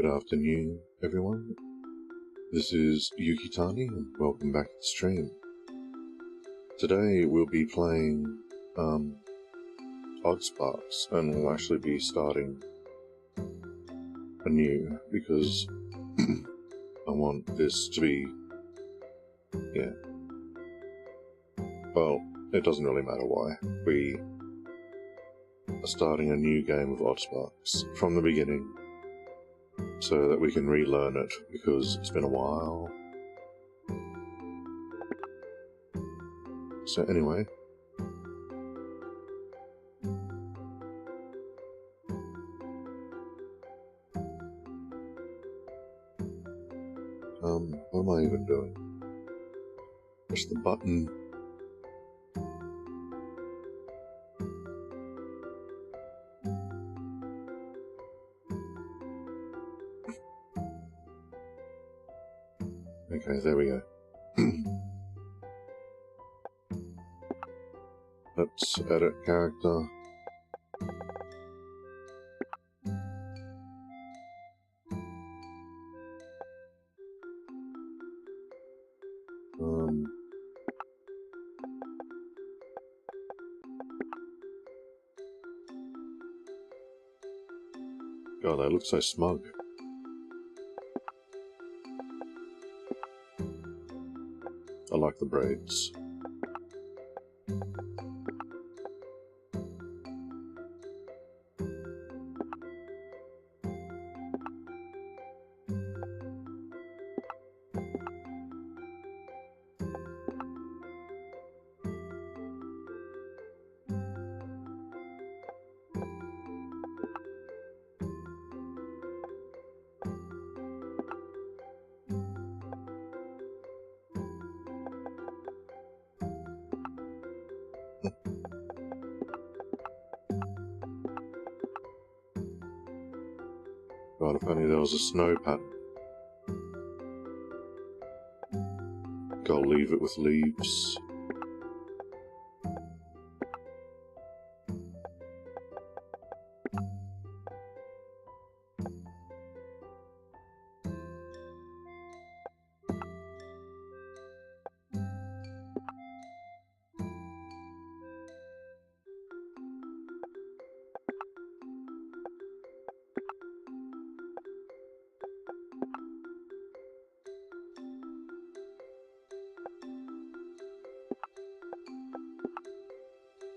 Good afternoon, everyone. This is Yukitani, and welcome back to the stream. Today we'll be playing Oddsparks, and we'll actually be starting anew because I want this to be, well, it doesn't really matter why. We are starting a new game of Oddsparks from the beginning, so that we can relearn it, because it's been a while. So anyway, what am I even doing? Push the button. Okay, there we go. Let's edit character. God, they look so smug. I like the braids. God, if only there was a snow pattern. Go leave it with leaves.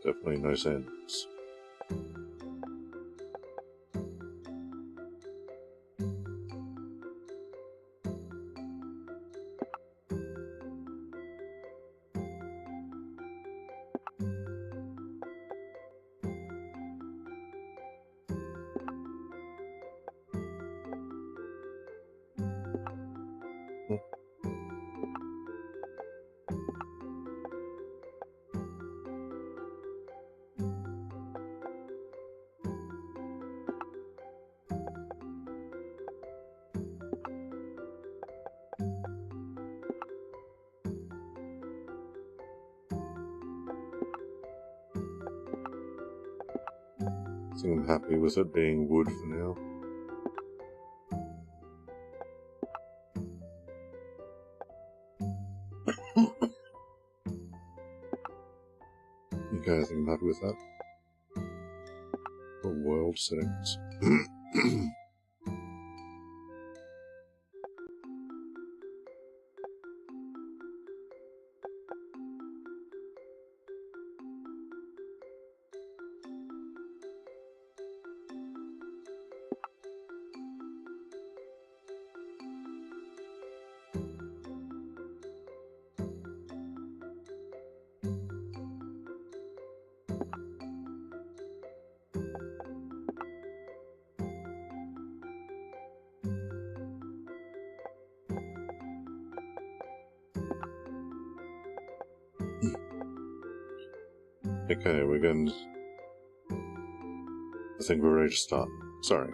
Definitely no sense. I think I'm happy with it being wood for now. Okay, I think I'm happy with that. The world settings. Okay, we're going to... I think we're ready to start. Sorry.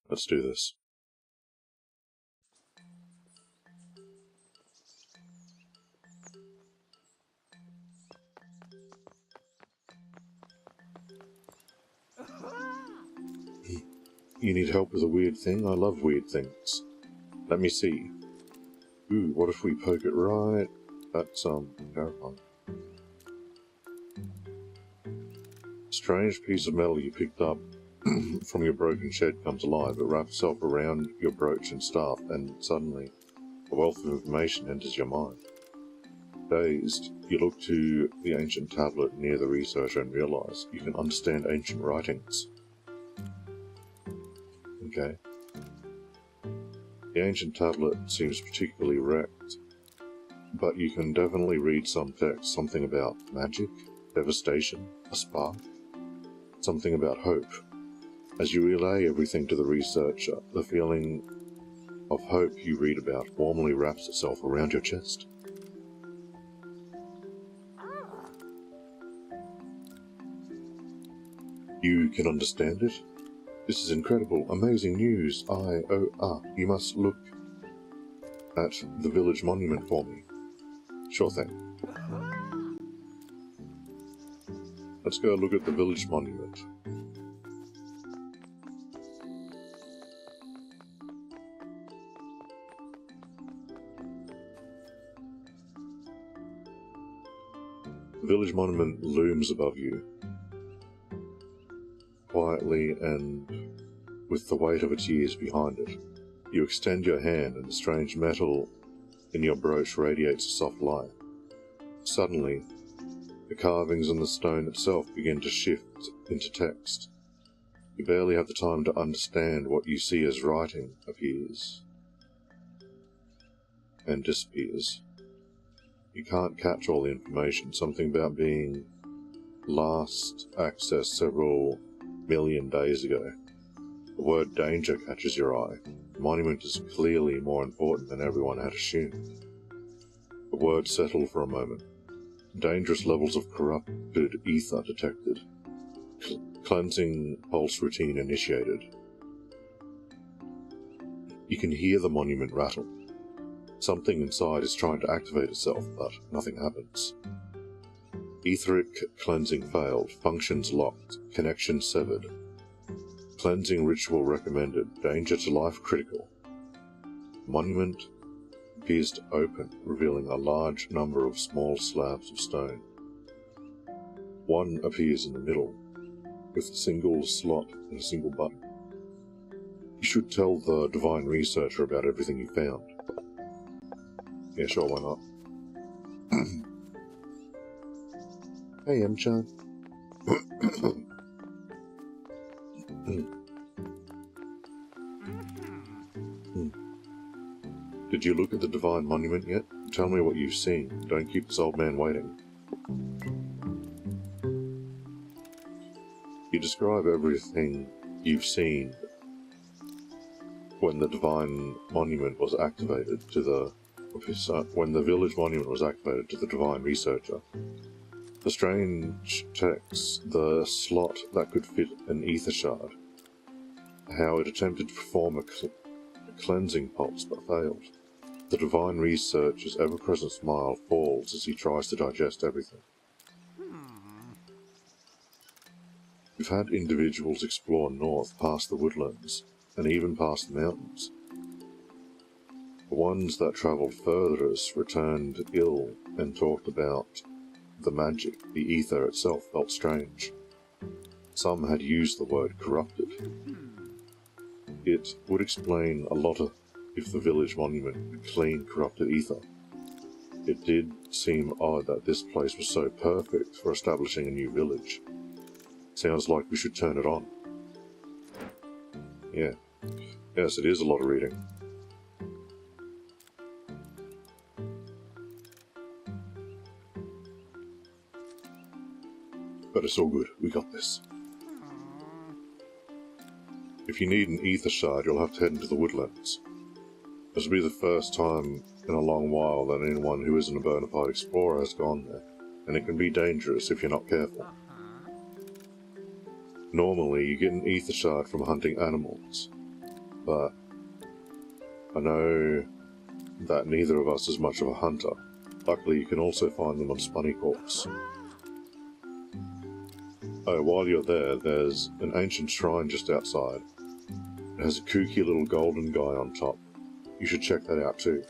Let's do this. You need help with a weird thing? I love weird things. Let me see. Ooh, what if we poke it right? That's, terrifying. Strange piece of metal you picked up from your broken shed comes alive. It wraps itself around your brooch and staff, and suddenly a wealth of information enters your mind. Dazed, you look to the ancient tablet near the researcher and realize you can understand ancient writings. Okay. The ancient tablet seems particularly wrecked, but you can definitely read some text, something about magic, devastation, a spark, something about hope. As you relay everything to the researcher, the feeling of hope you read about warmly wraps itself around your chest. You can understand it? This is incredible, amazing news. You must look at the village monument for me. Sure thing. Let's go look at the village monument. The village monument looms above you, quietly and with the weight of its years behind it. You extend your hand and the strange metal in your brooch radiates a soft light. Suddenly, the carvings on the stone itself begin to shift into text. You barely have the time to understand what you see as writing appears and disappears. You can't catch all the information, something about being last accessed several million days ago. The word danger catches your eye. The monument is clearly more important than everyone had assumed. The words settle for a moment. Dangerous levels of corrupted ether detected. Cleansing pulse routine initiated. You can hear the monument rattle. Something inside is trying to activate itself, but nothing happens. Etheric cleansing failed. Functions locked. Connection severed. Cleansing ritual recommended. Danger to life critical. Monument appears to open, revealing a large number of small slabs of stone. One appears in the middle, with a single slot and a single button. You should tell the divine researcher about everything you found. Yeah, sure, why not? Hey, M-chan. Did you look at the divine monument yet? Tell me what you've seen. Don't keep this old man waiting. You describe everything you've seen when the divine monument was activated to the village monument was activated to the divine researcher. The strange text, the slot that could fit an ether shard, how it attempted to perform a cleansing pulse but failed. The divine researcher's ever-present smile falls as he tries to digest everything. We've had individuals explore north past the woodlands, and even past the mountains. The ones that travelled furthest returned ill and talked about the magic. The ether itself felt strange. Some had used the word corrupted. It would explain a lot if the village monument could clean corrupted ether. It did seem odd that this place was so perfect for establishing a new village. Sounds like we should turn it on. Yeah. Yes, it is a lot of reading. But it's all good. We got this. If you need an ether shard, you'll have to head into the woodlands. This will be the first time in a long while that anyone who isn't a bona fide explorer has gone there, and it can be dangerous if you're not careful. Normally, you get an ether shard from hunting animals, but I know that neither of us is much of a hunter. Luckily, you can also find them on Spunny Corpse. Oh, while you're there, there's an ancient shrine just outside. It has a kooky little golden guy on top. You should check that out too.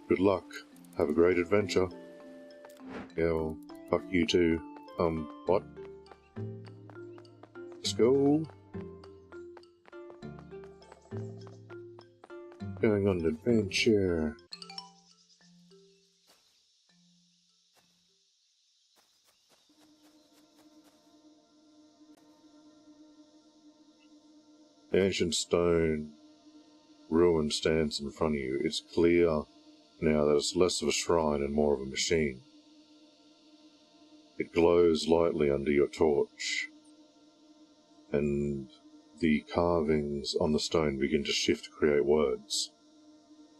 Good luck. Have a great adventure. Yeah, well, fuck you too. What? Let's go. Going on an adventure. The ancient stone ruin stands in front of you. It's clear now that it's less of a shrine and more of a machine. It glows lightly under your torch, and the carvings on the stone begin to shift to create words.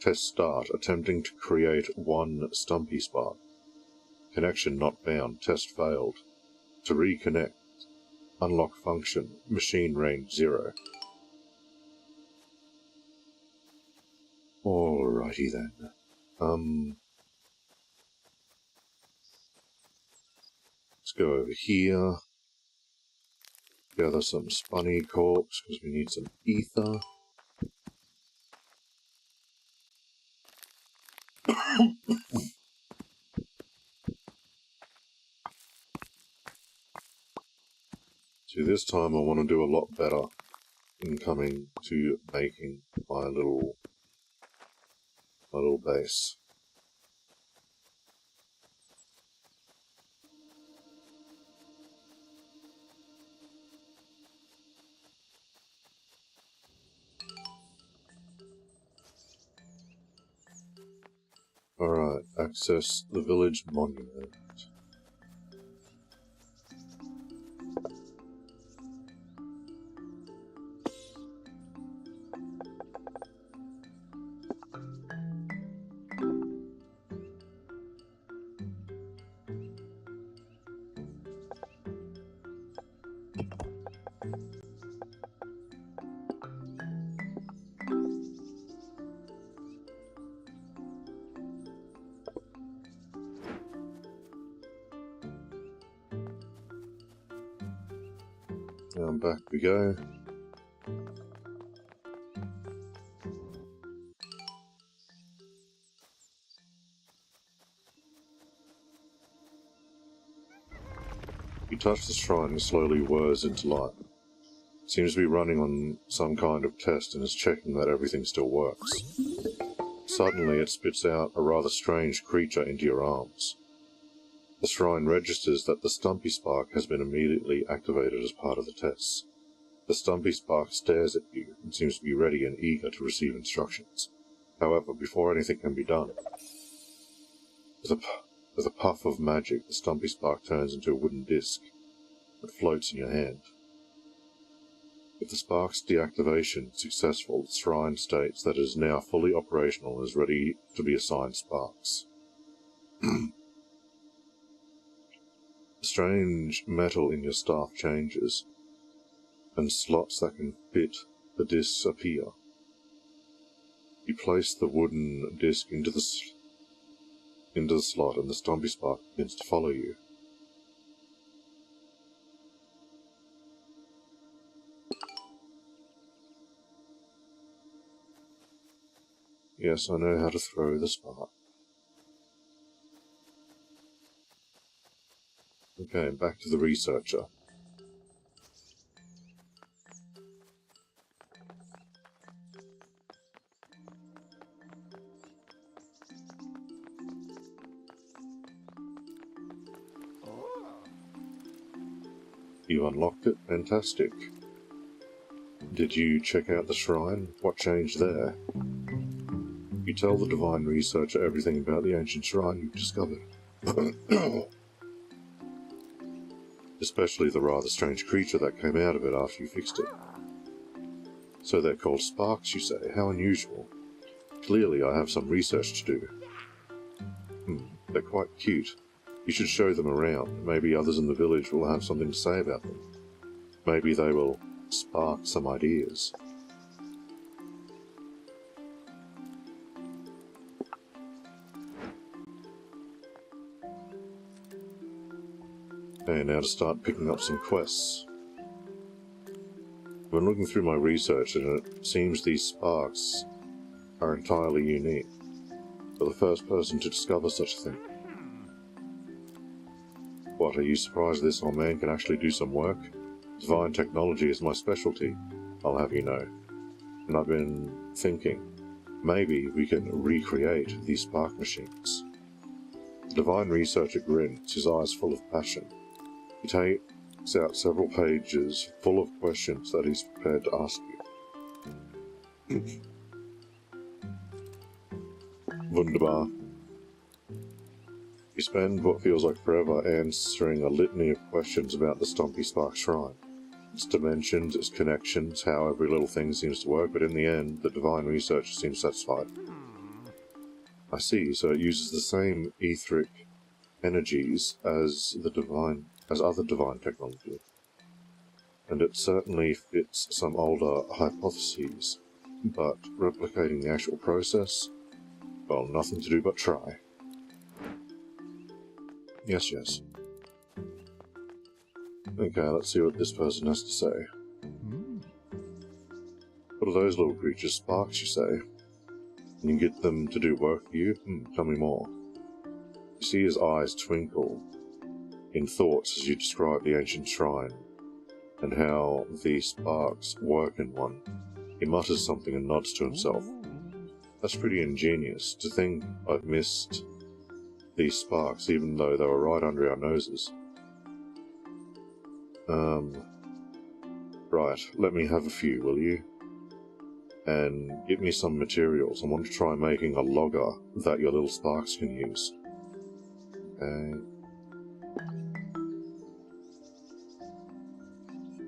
Test start. Attempting to create one Stumpy Spark. Connection not found. Test failed. To reconnect. Unlock function. Machine range 0. Alrighty then. Let's go over here. Gather some spunny corks because we need some ether. See, this time I want to do a lot better in coming to making my little base. Alright, access the village monument. And back we go. You touch the shrine and slowly whirs into life. It seems to be running on some kind of test and is checking that everything still works. Suddenly it spits out a rather strange creature into your arms. The shrine registers that the Stumpy Spark has been immediately activated as part of the tests. The Stumpy Spark stares at you and seems to be ready and eager to receive instructions. However, before anything can be done, with a puff of magic, the Stumpy Spark turns into a wooden disc that floats in your hand. If the Spark's deactivation is successful, the shrine states that it is now fully operational and is ready to be assigned Sparks. The strange metal in your staff changes, and slots that can fit the discs appear. You place the wooden disc into the slot, and the Stumpy Spark begins to follow you. Yes, I know how to throw the spark. Okay, back to the researcher. You unlocked it? Fantastic. Did you check out the shrine? What changed there? You tell the divine researcher everything about the ancient shrine you've discovered. Especially the rather strange creature that came out of it after you fixed it. So they're called sparks, you say? How unusual. Clearly I have some research to do. They're quite cute. You should show them around. Maybe others in the village will have something to say about them. Maybe they will spark some ideas. Okay, now to start picking up some quests. I've been looking through my research and it seems these sparks are entirely unique. You're the first person to discover such a thing. What, are you surprised this old man can actually do some work? Divine technology is my specialty, I'll have you know. And I've been thinking, maybe we can recreate these spark machines. The divine researcher grins, his eyes full of passion. He takes out several pages full of questions that he's prepared to ask you. Wunderbar. You spend what feels like forever answering a litany of questions about the Stompy Spark Shrine. Its dimensions, its connections, how every little thing seems to work, but in the end, the divine researcher seems satisfied. I see, so it uses the same etheric energies as other divine technology. And it certainly fits some older hypotheses, but replicating the actual process, well, nothing to do but try. Yes, yes. Okay, let's see what this person has to say. What are those little creatures? Sparks, you say? Can you get them to do work for you? Tell me more. You see his eyes twinkle in thoughts as you describe the ancient shrine, and how the sparks work in one. He mutters something and nods to himself. That's pretty ingenious, to think I've missed these sparks even though they were right under our noses. Right, let me have a few, will you? And get me some materials. I want to try making a logger that your little sparks can use. Okay.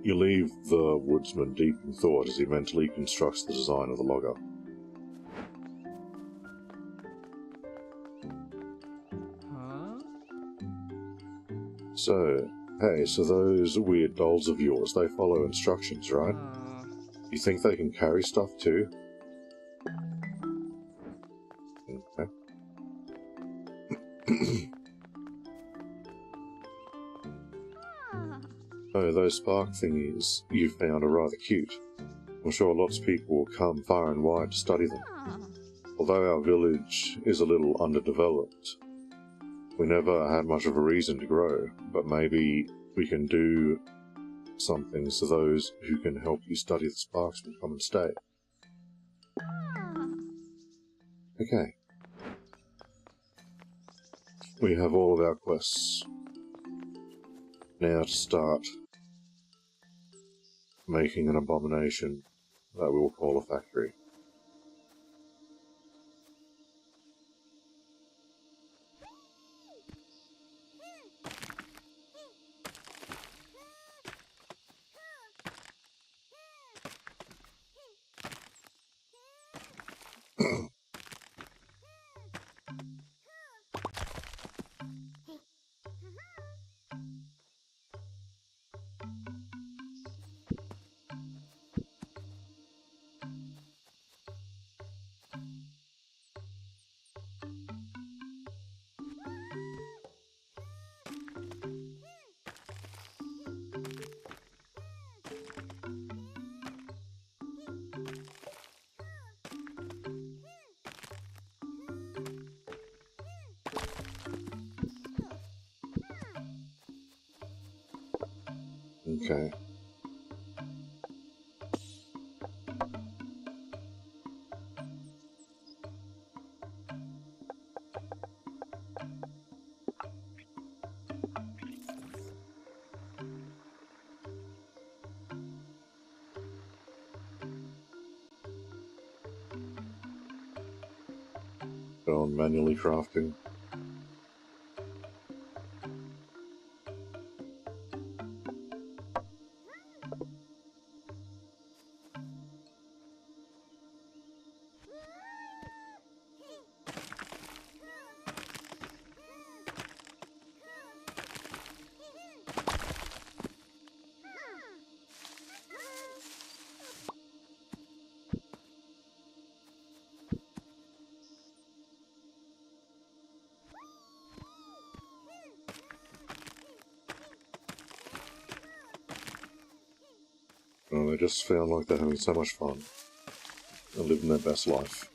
You leave the woodsman deep in thought as he mentally constructs the design of the logger. So, hey, so those weird dolls of yours, they follow instructions, right? You think they can carry stuff too? Okay. Oh, those spark thingies you found are rather cute. I'm sure lots of people will come far and wide to study them. Although our village is a little underdeveloped, we never had much of a reason to grow, but maybe we can do something so those who can help you study the sparks will come and stay. Okay. We have all of our quests. Now to start making an abomination that we will call a factory. Okay. Go on manually crafting. Well, they just found like they're having so much fun and living their best life.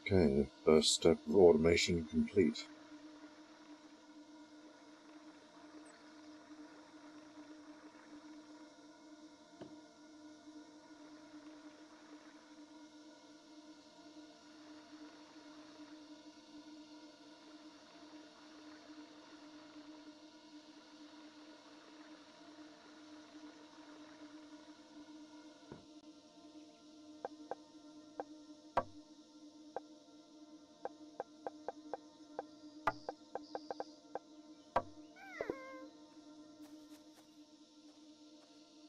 Okay, first step of automation complete.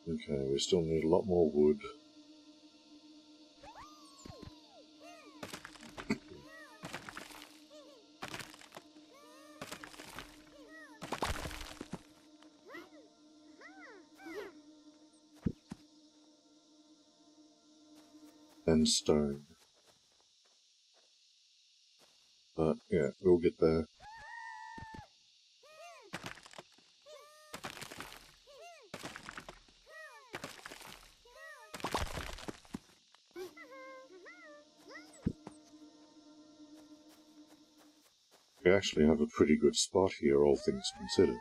Okay, we still need a lot more wood. And stone. But yeah, we'll get there. We actually have a pretty good spot here, all things considered.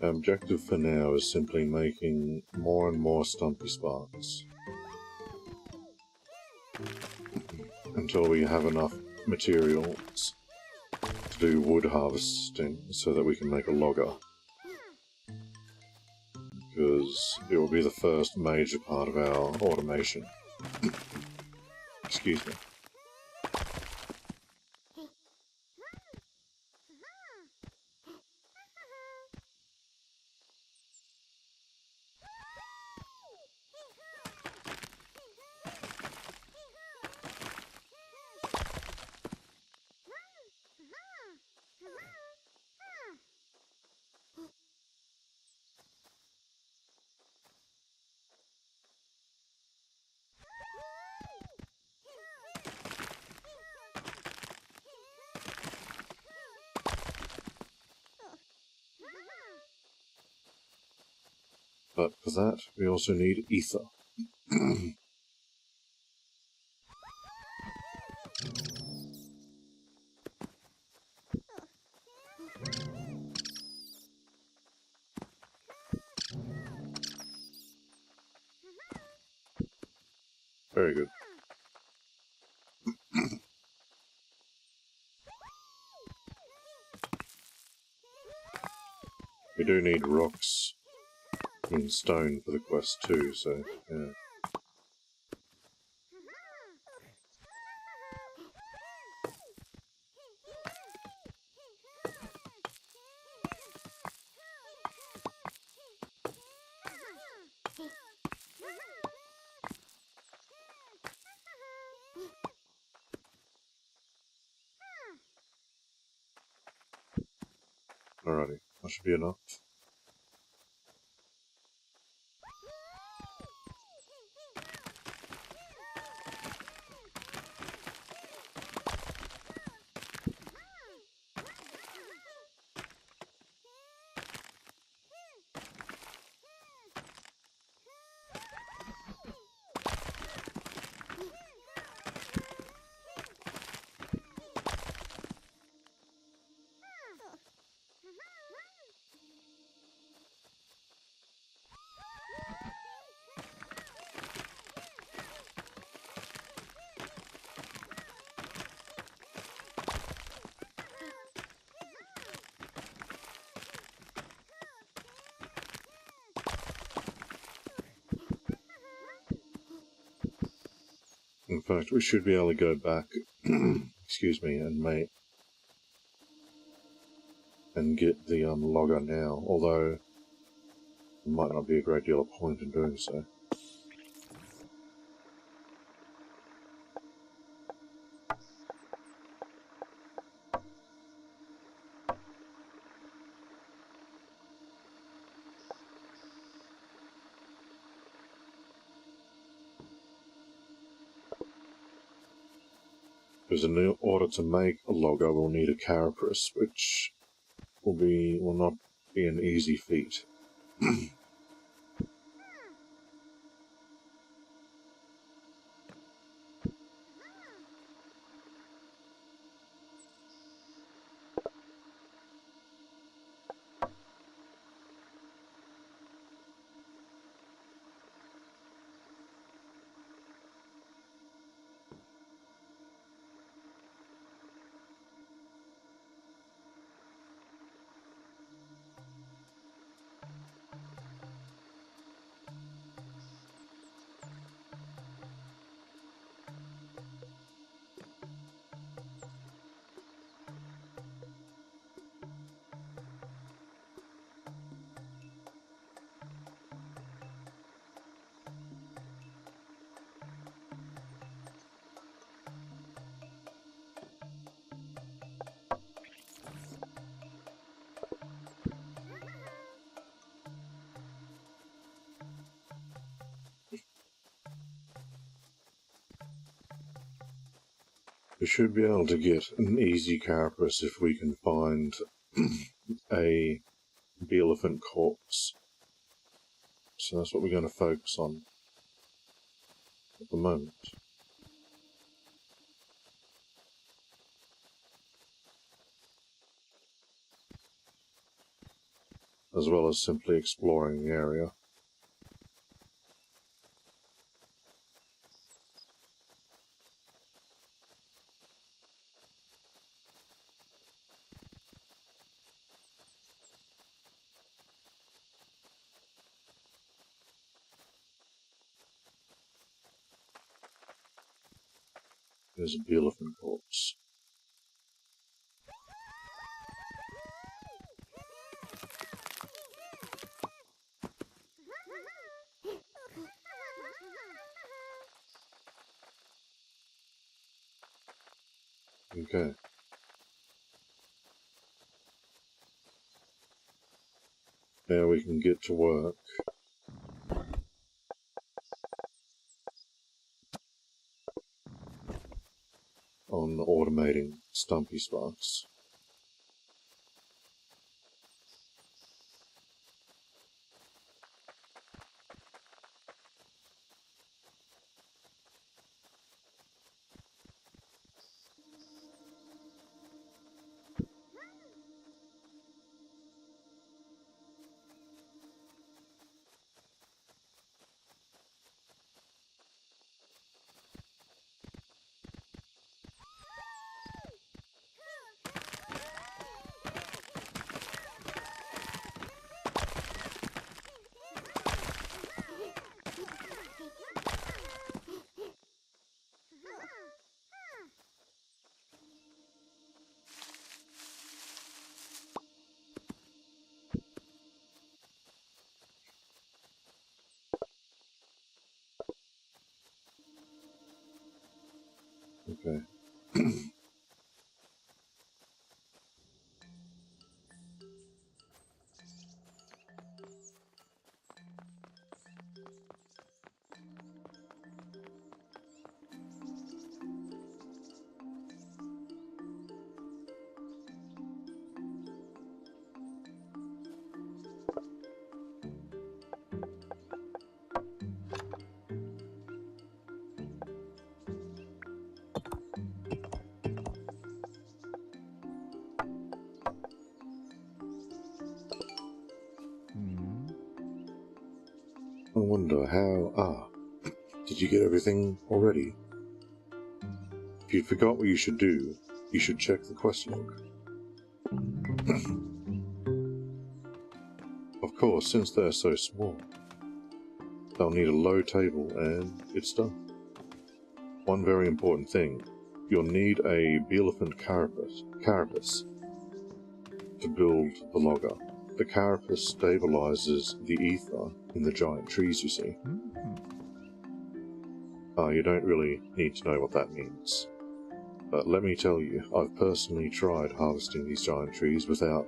Our objective for now is simply making more and more stumpy sparks until we have enough materials to do wood harvesting so that we can make a logger, because it will be the first major part of our automation. Excuse me. But for that, we also need ether. Very good. We do need rocks and stone for the quest too, so yeah. Alrighty, that should be enough. In fact, we should be able to go back, excuse me, and get the logger now, although there might not be a great deal of point in doing so. Because in order to make a logger, we'll need a carapace, which will not be an easy feat. We should be able to get an easy carapace if we can find a elephant corpse. So that's what we're going to focus on at the moment. As well as simply exploring the area. There's a elephant corpse. Okay. Now we can get to work on automating Stumpy Sparks. wonder how... did you get everything already? If you forgot what you should do, you should check the quest log. Of course, since they're so small, they'll need a low table and it's done. One very important thing, you'll need a Bielephant carapace to build the logger. The carapace stabilizes the ether in the giant trees, you see. You don't really need to know what that means. But let me tell you, I've personally tried harvesting these giant trees without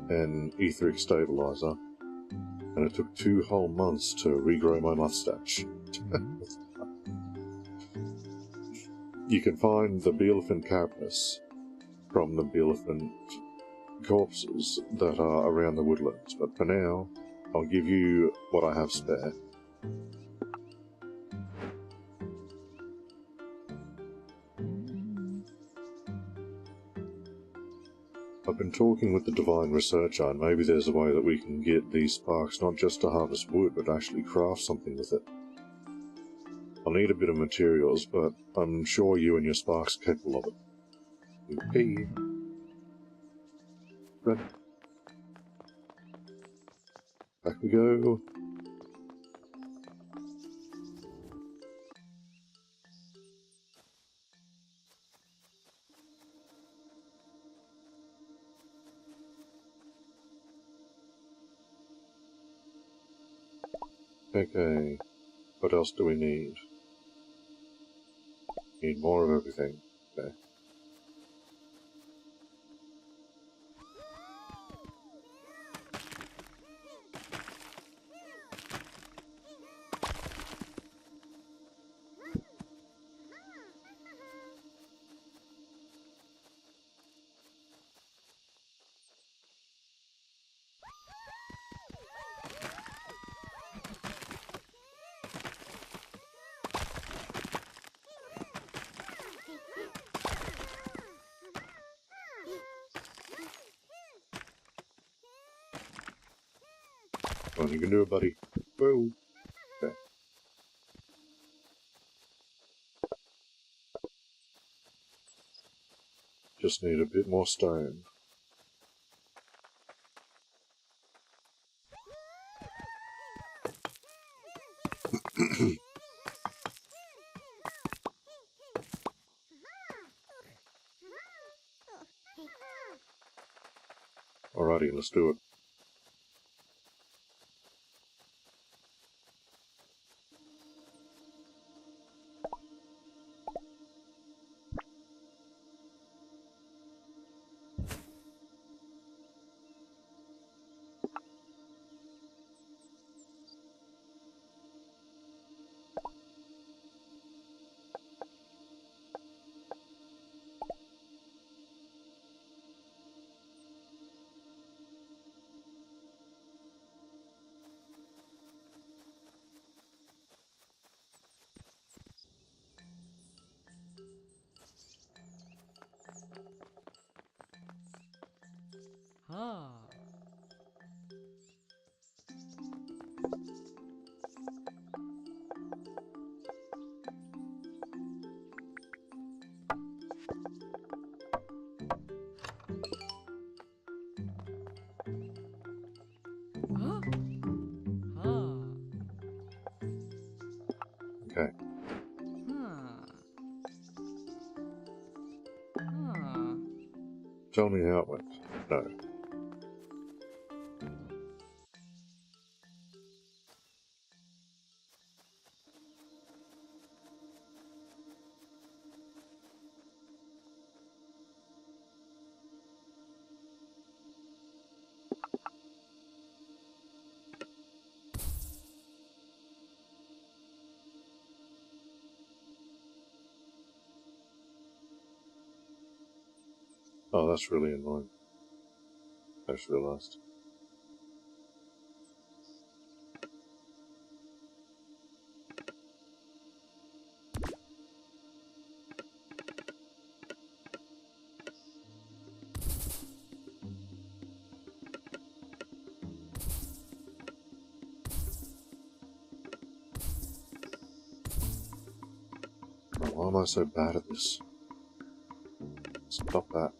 an etheric stabilizer, and it took 2 whole months to regrow my mustache. You can find the Bielephant carapace from the Bielephant corpses that are around the woodlands, but for now, I'll give you what I have spare. I've been talking with the Divine Researcher, and maybe there's a way that we can get these sparks not just to harvest wood, but actually craft something with it. I'll need a bit of materials, but I'm sure you and your sparks are capable of it. Okay. Good. Back we go. Okay, what else do we need? Need more of everything. Okay. Come on, you can do it, buddy. Whoa. Okay. Just need a bit more stone. Alrighty, let's do it. Okay. Tell me how it went. No. Oh, that's really annoying. I just realised. Why am I so bad at this? Stop that.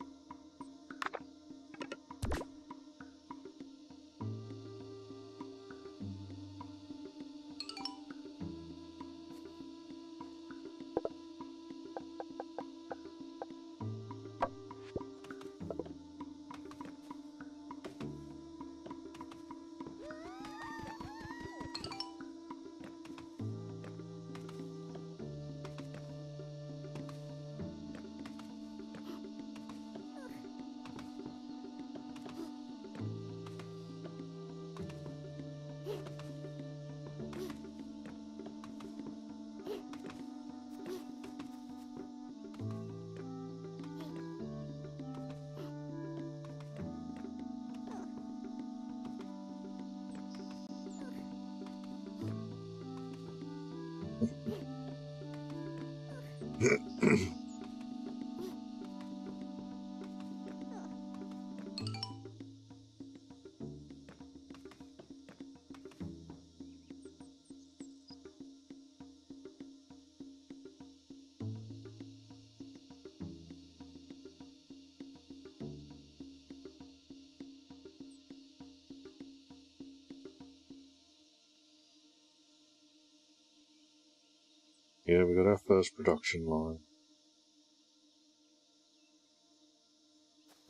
Yeah, we got our first production line.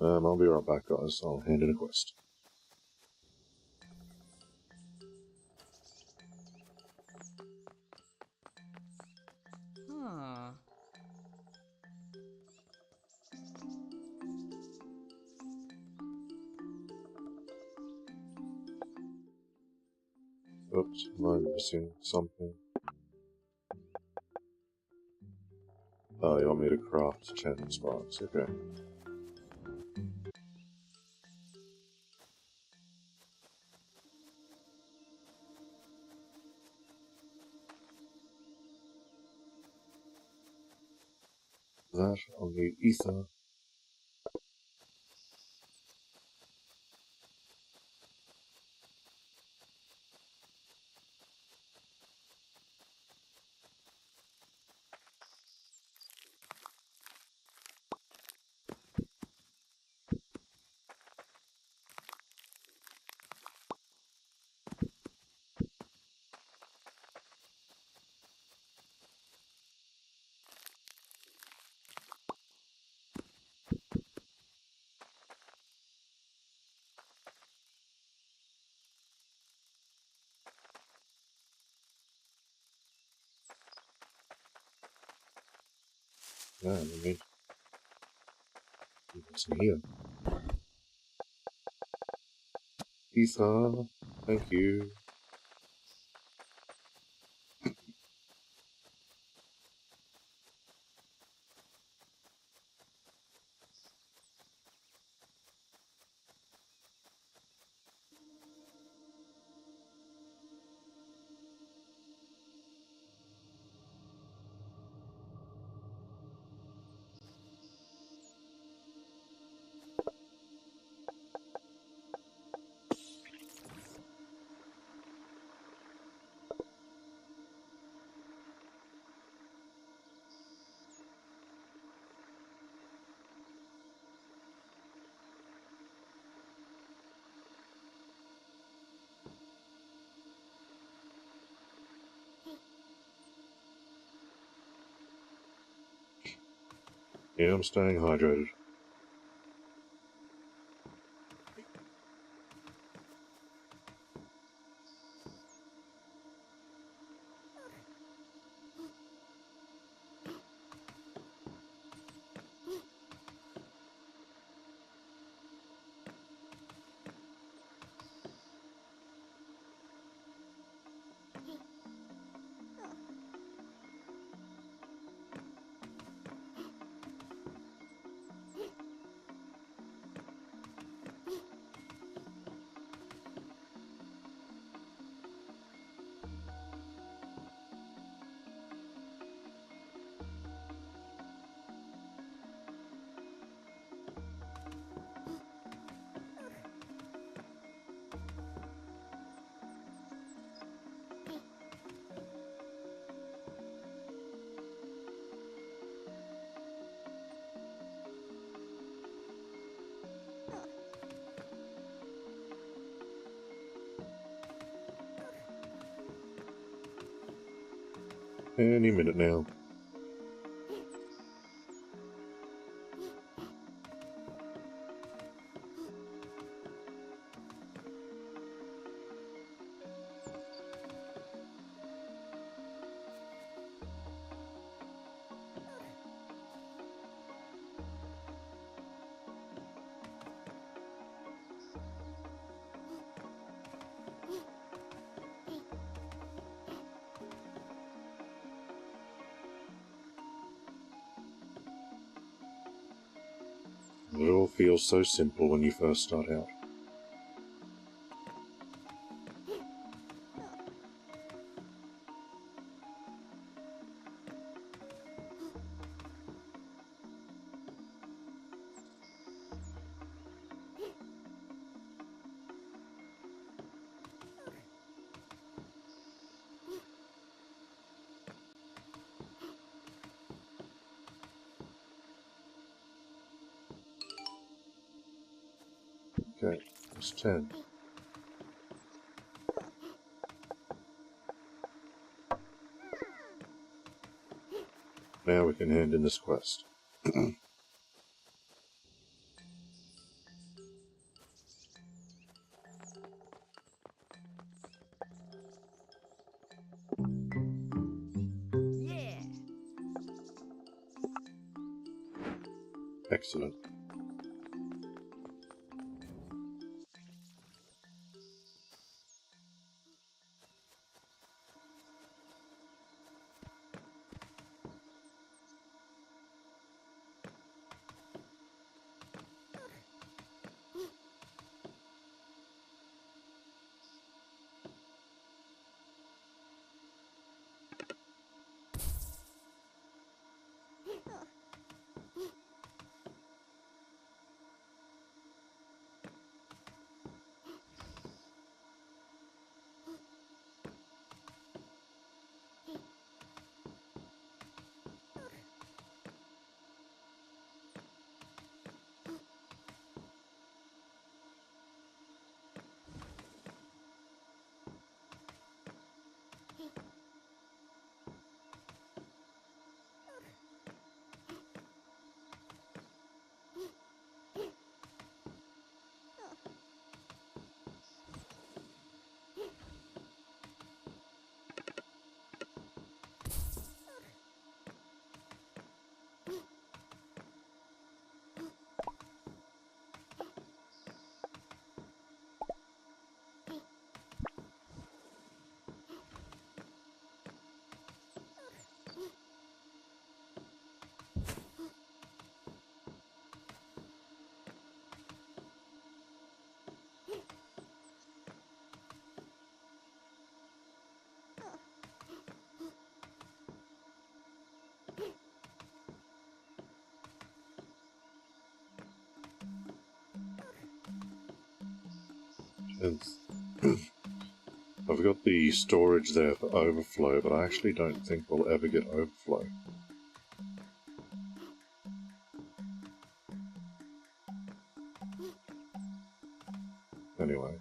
I'll be right back, guys. I'll hand in a quest. Oops, am I missing something? Oh, you want me to craft 10 sparks? Okay. That, I'll need ether. Yeah, I mean, what's in here? Ether, thank you. Yeah, I'm staying hydrated. Any minute now. It all feels so simple when you first start out. Okay, it's 10. Now we can hand in this quest. Yeah. Excellent. I've got the storage there for overflow, but I actually don't think we'll ever get overflow. Anyway.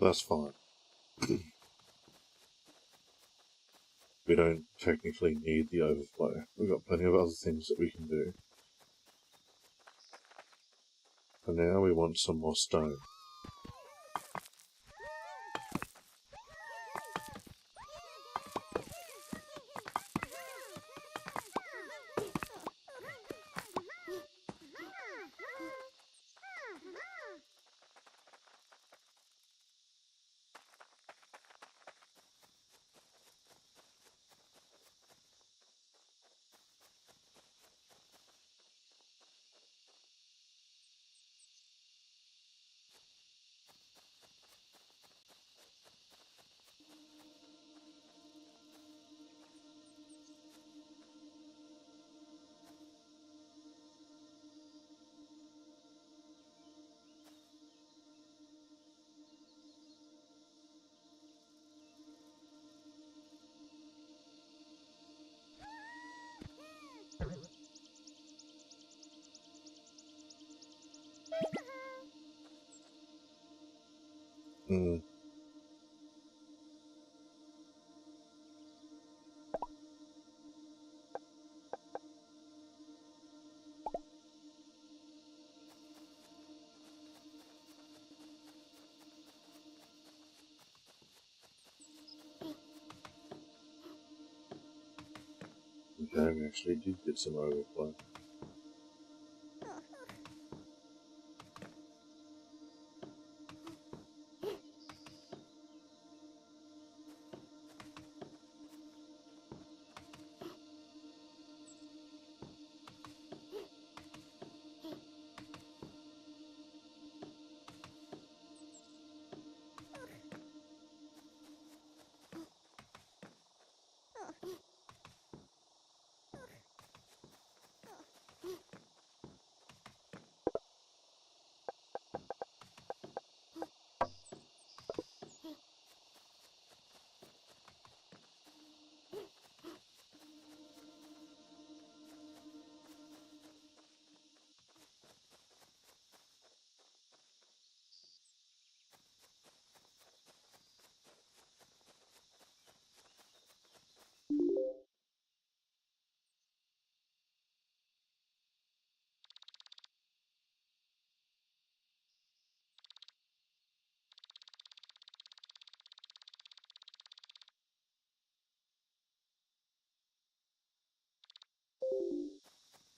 That's fine. We don't technically need the overflow. We've got plenty of other things that we can do. For now, we want some more stone. Hmm. Okay, we actually did get some overflow.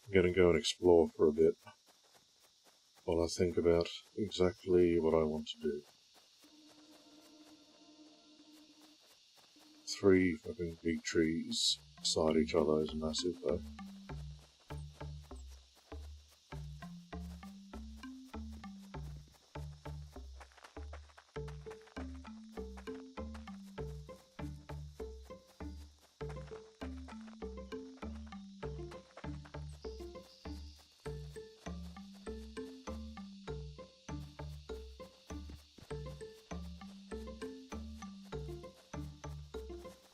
I'm going to go and explore for a bit while I think about exactly what I want to do. 3 fucking big trees beside each other is massive though.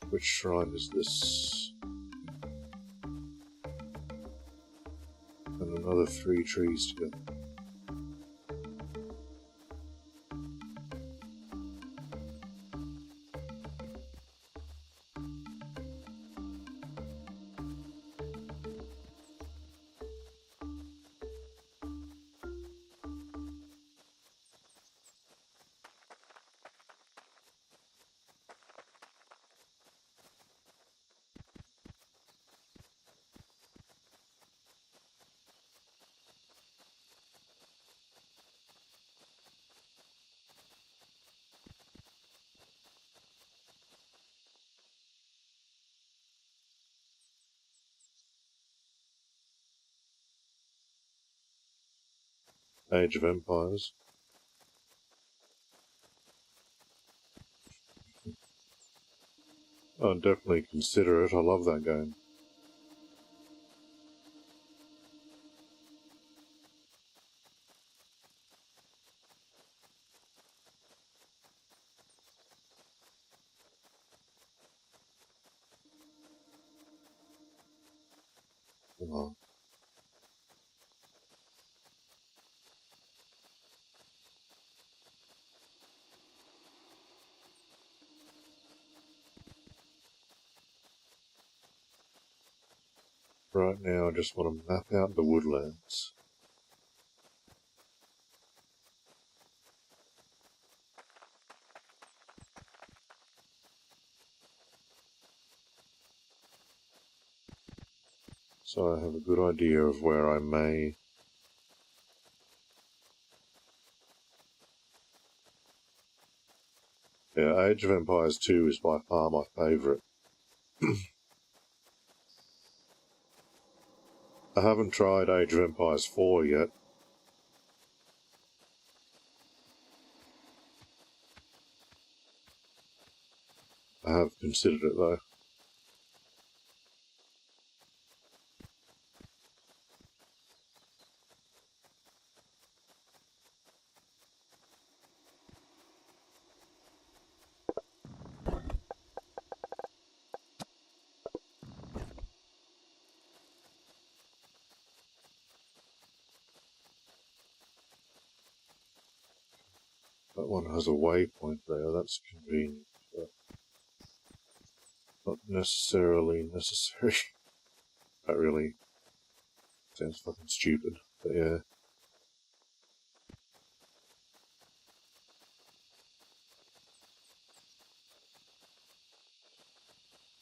Which shrine is this? And another 3 trees together. Age of Empires. I'd definitely consider it. I love that game. Oh. Right now I just want to map out the woodlands. So I have a good idea of where I may Yeah, Age of Empires 2 is by far my favourite. I haven't tried Age of Empires 4 yet. I have considered it though. That one has a waypoint there, that's convenient, but not necessarily necessary. That really sounds fucking stupid, but yeah.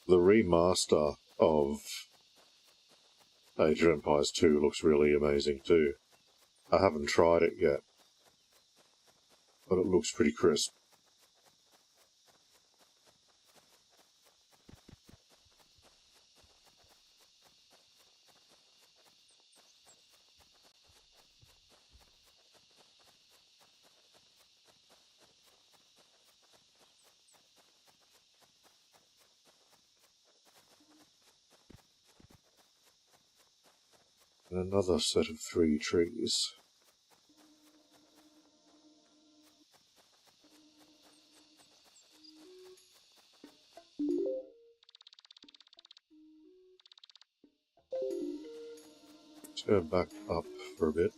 The remaster of Age of Empires 2 looks really amazing too. I haven't tried it yet, but it looks pretty crisp. And another set of 3 trees. Let's go back up for a bit.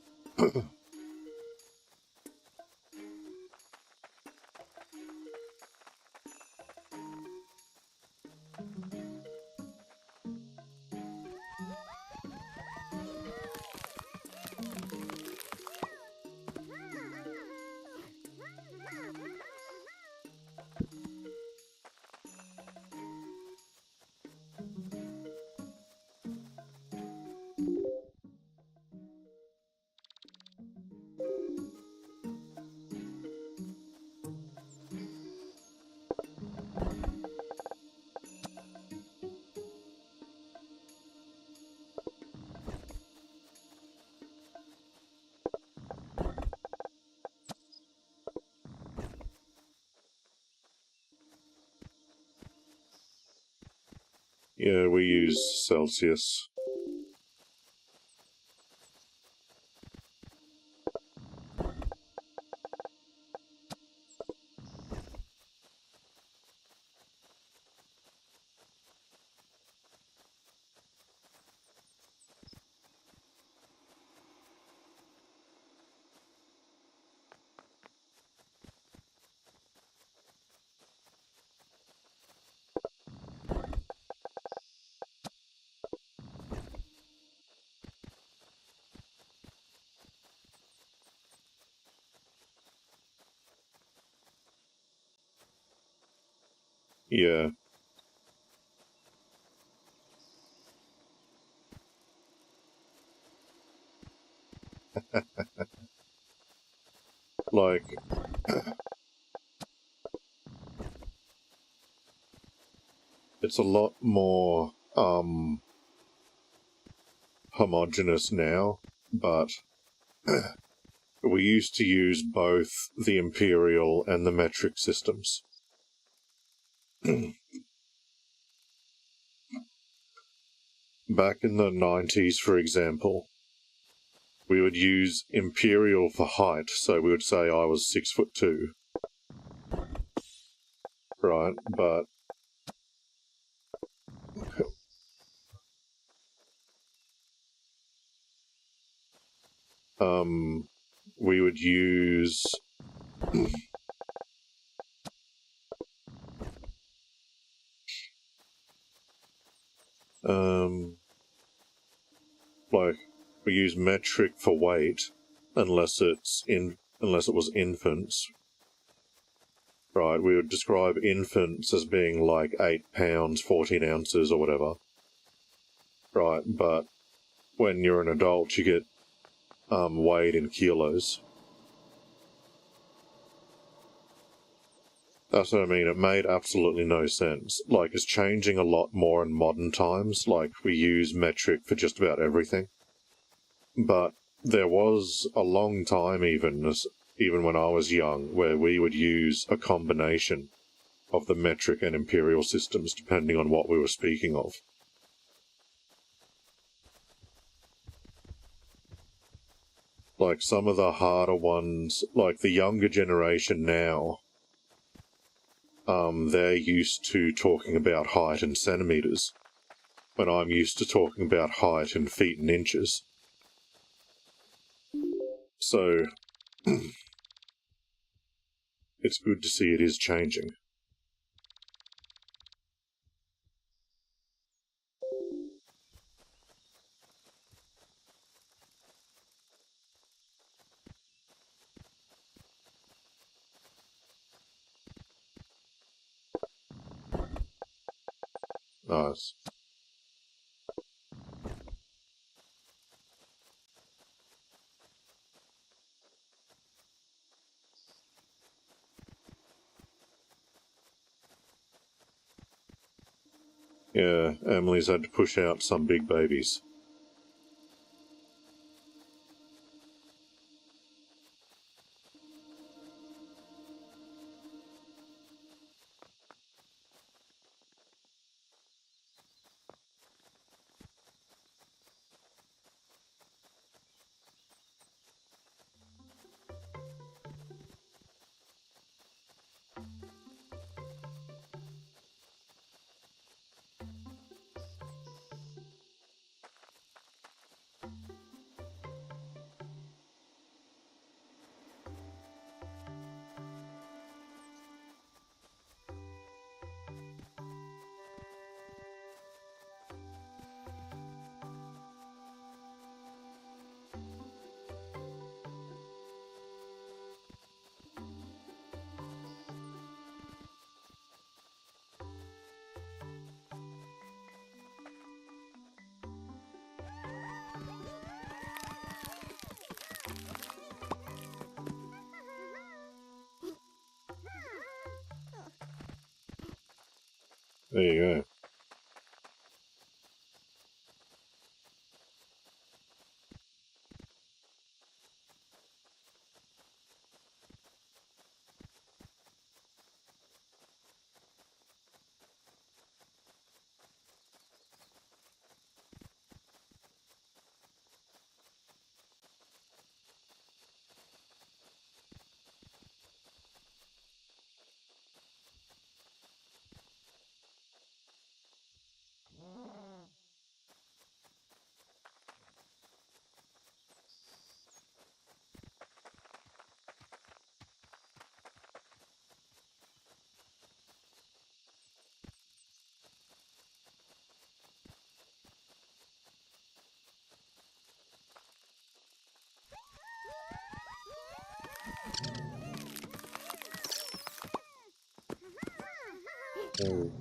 Yeah, we use Celsius. Yeah. Like, it's a lot more, homogeneous now, but we used to use both the imperial and the metric systems. Back in the 90s, for example, we would use imperial for height, so we would say I was 6'2", right? But we would use like we use metric for weight unless it was infants. Right, we would describe infants as being like 8 pounds, 14 ounces or whatever. Right, but when you're an adult you get weighed in kilos. That's what I mean, it made absolutely no sense. Like, it's changing a lot more in modern times, like we use metric for just about everything. But there was a long time even when I was young, where we would use a combination of the metric and imperial systems, depending on what we were speaking of. Like, some of the harder ones, like the younger generation now, they're used to talking about height in centimetres, when I'm used to talking about height in feet and inches. So it's good to see it is changing. Nice. Yeah, Emily's had to push out some big babies. There you go. Oh.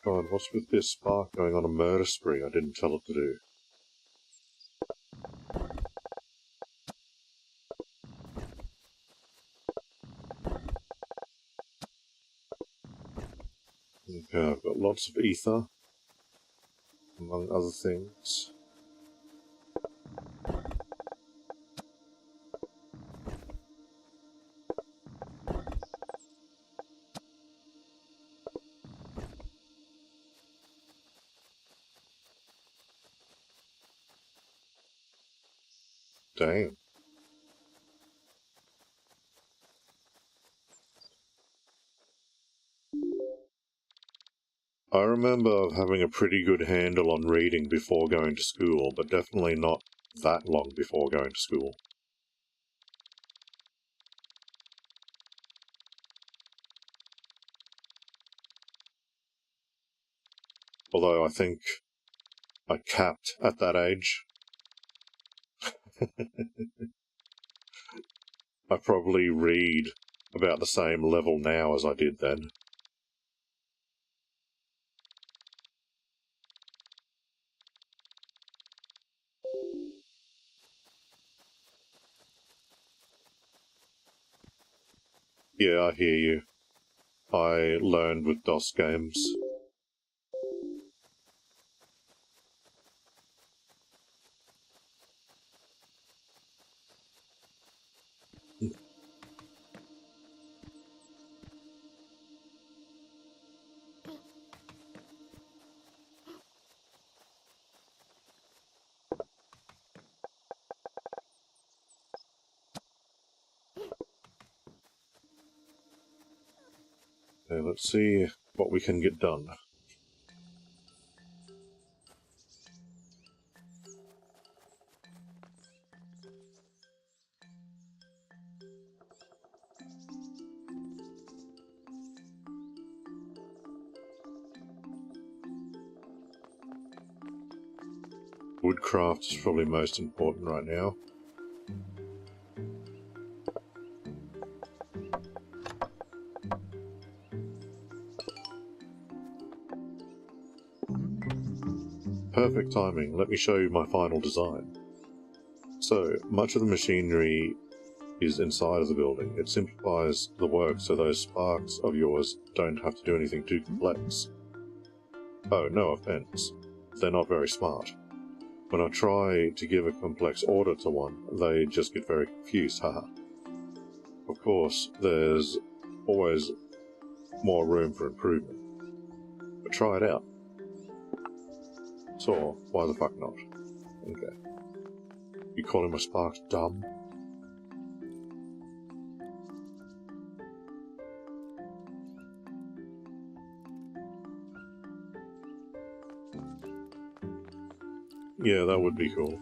God, what's with this spark going on a murder spree I didn't tell it to do? Okay, I've got lots of ether, among other things. Damn. I remember having a pretty good handle on reading before going to school, but definitely not that long before going to school. Although I think I capped at that age. I probably read about the same level now as I did then. Yeah, I hear you. I learned with DOS games. Okay, let's see what we can get done. Woodcraft is probably most important right now. Perfect timing. Let me show you my final design. So, much of the machinery is inside of the building. It simplifies the work so those sparks of yours don't have to do anything too complex. Oh, no offense. They're not very smart. When I try to give a complex order to one, they just get very confused, haha. Of course, there's always more room for improvement. But try it out. So, why the fuck not? Okay. You calling my sparks dumb? Yeah, that would be cool.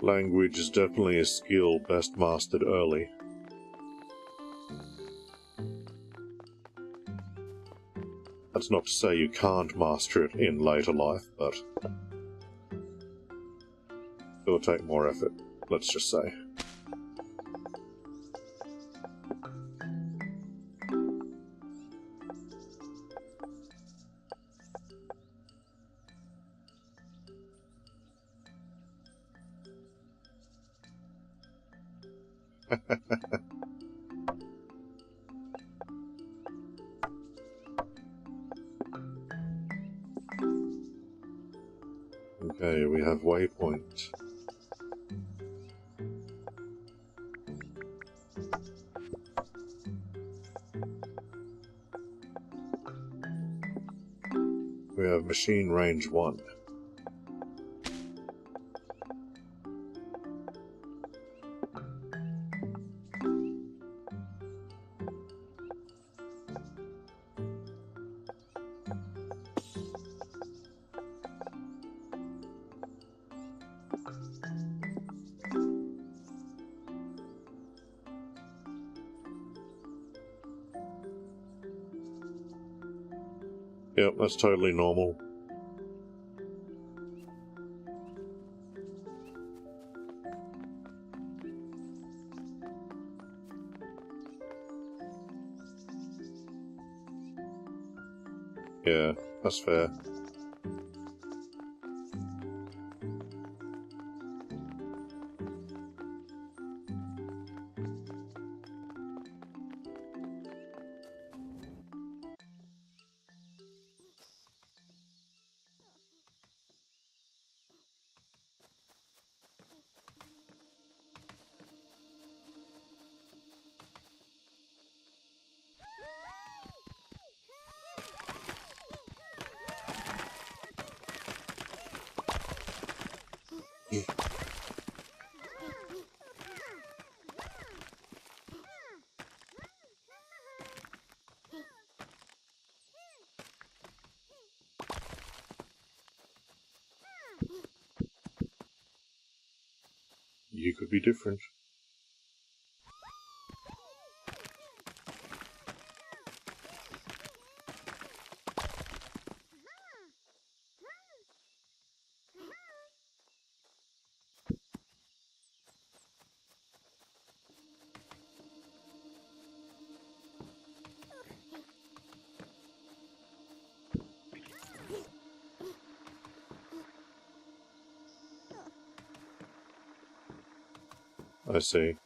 Language is definitely a skill best mastered early. That's not to say you can't master it in later life, but it'll take more effort, let's just say. Okay, we have waypoint. We have machine range 1. Yep, that's totally normal. Yeah, that's fair. You could be different. I see.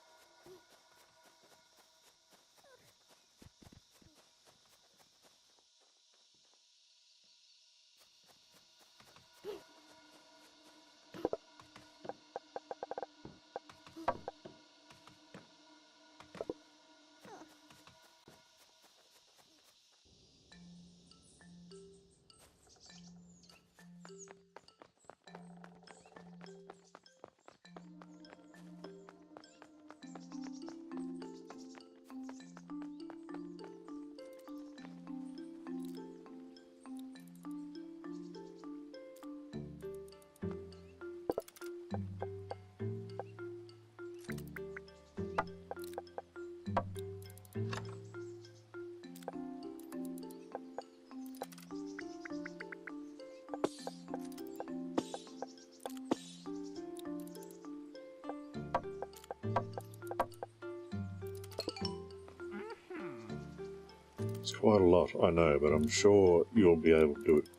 It's quite a lot, I know, but I'm sure you'll be able to do it.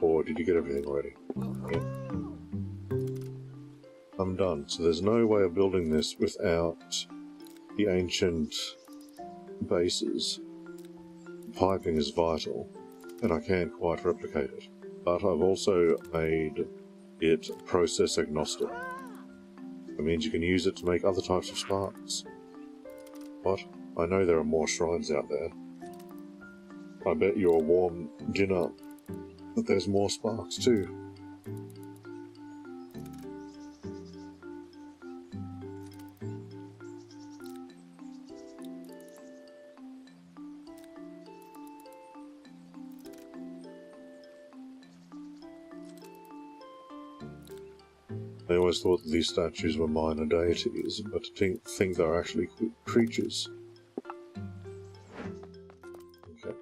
Or did you get everything already? Yeah. I'm done. So there's no way of building this without the ancient bases. Piping is vital, and I can't quite replicate it. But I've also made it process agnostic. That means you can use it to make other types of sparks. What? I know there are more shrines out there. I bet your warm dinner that there's more sparks too. I always thought that these statues were minor deities, but to think they're actually creatures. Okay.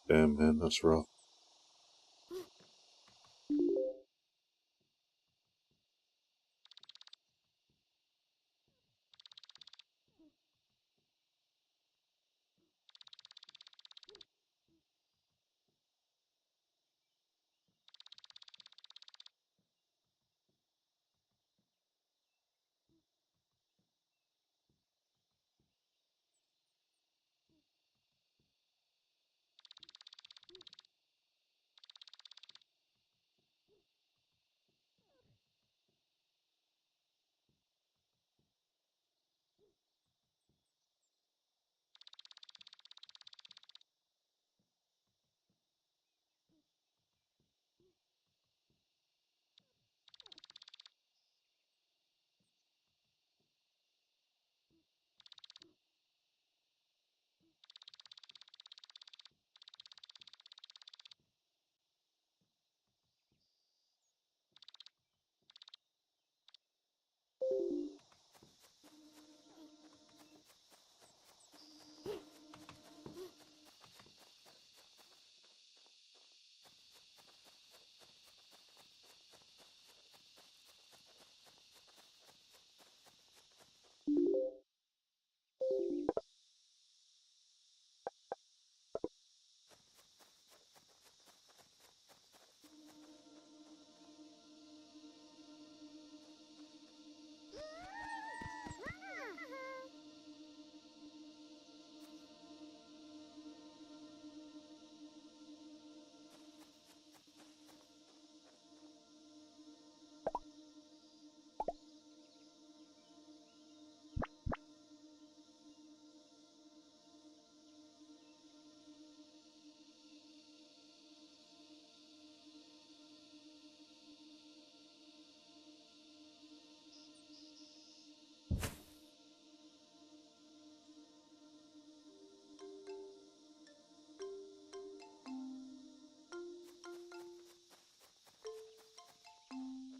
Damn, man, that's rough.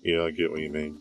Yeah, I get what you mean.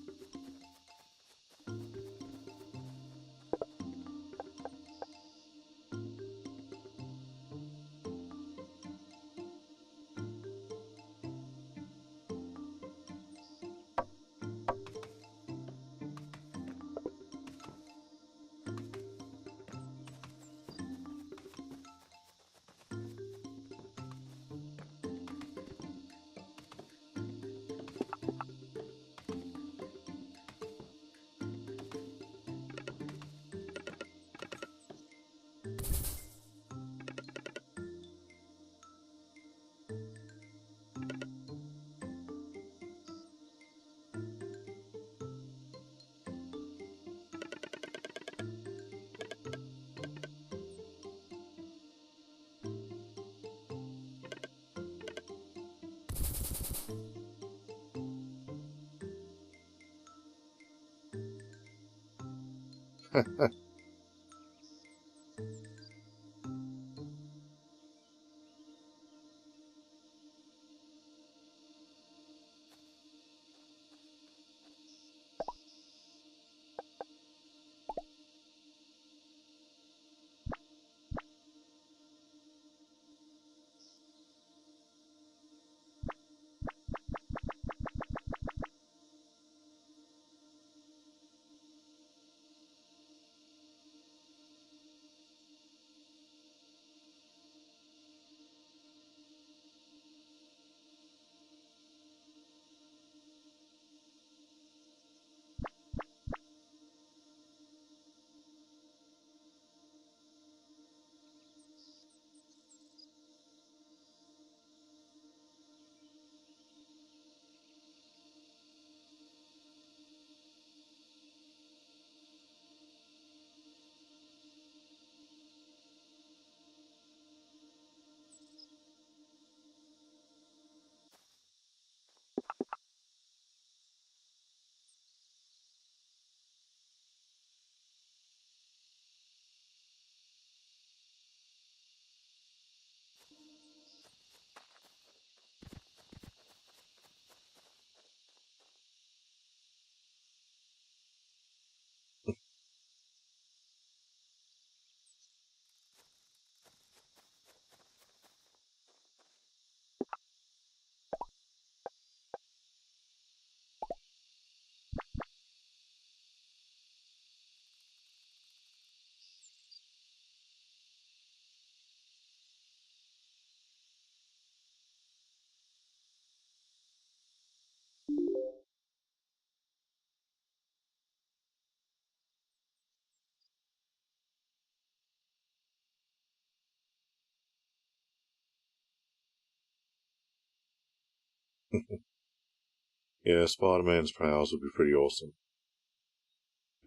Yeah, Spider-Man's powers would be pretty awesome.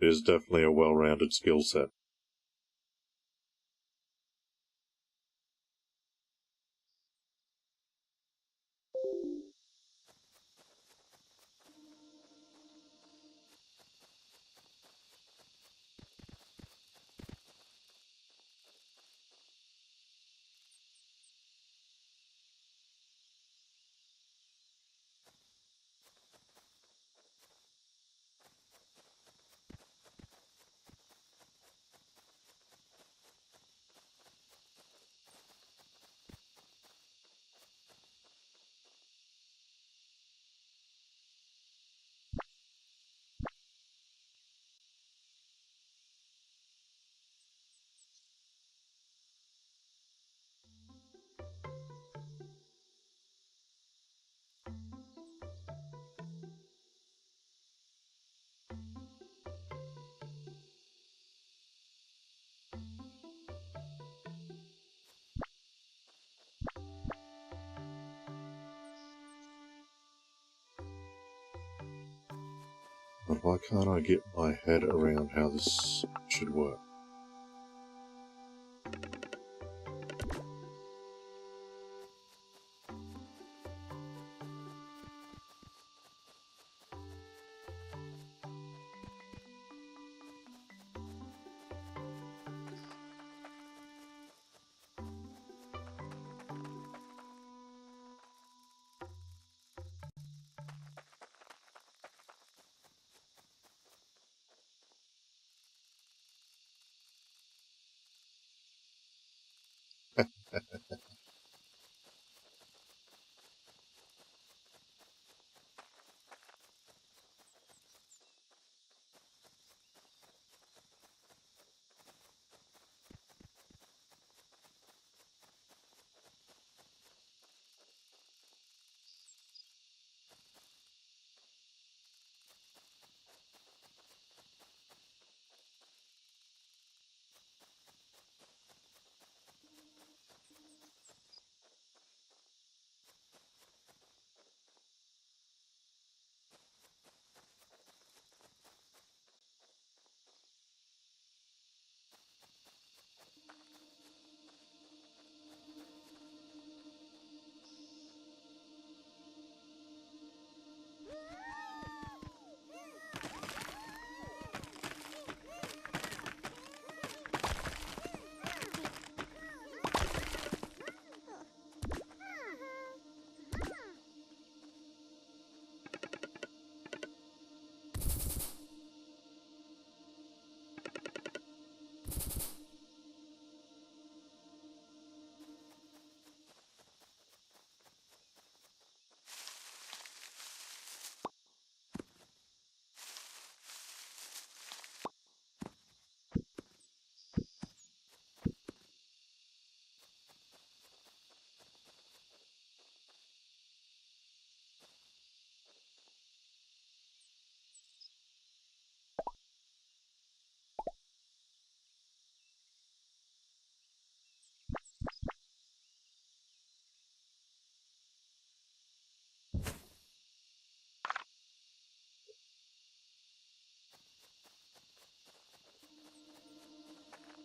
It is definitely a well-rounded skill set. But why can't I get my head around how this should work?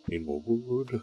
Need more wood.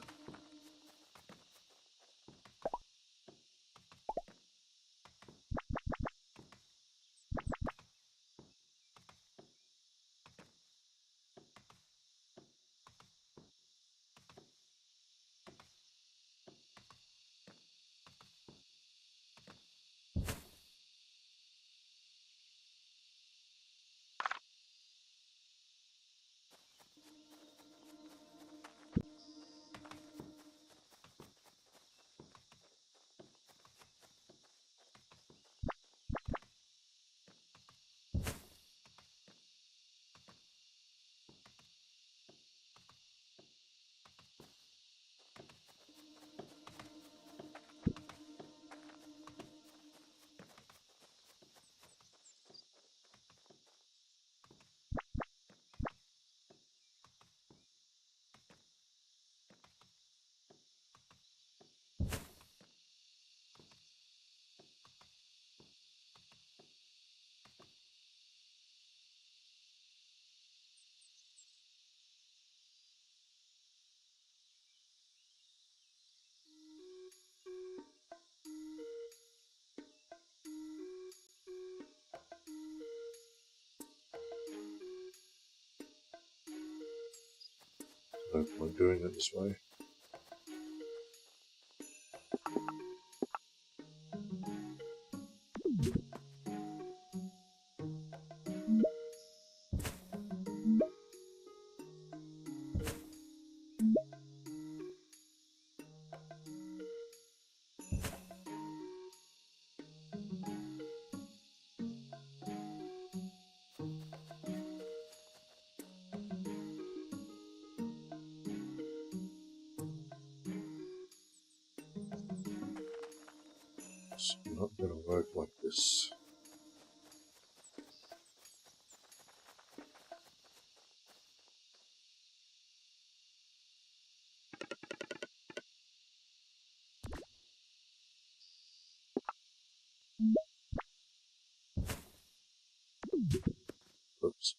No point doing it this way. It's not going to work like this. Oops.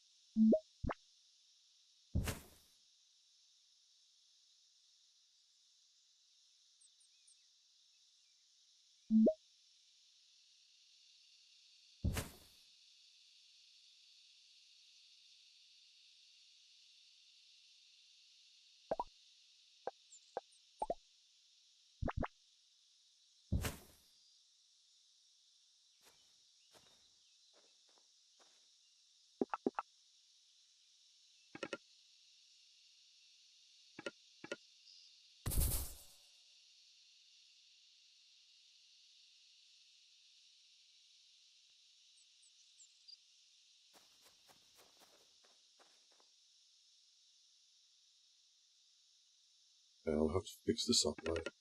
Okay, I'll have to fix this up later.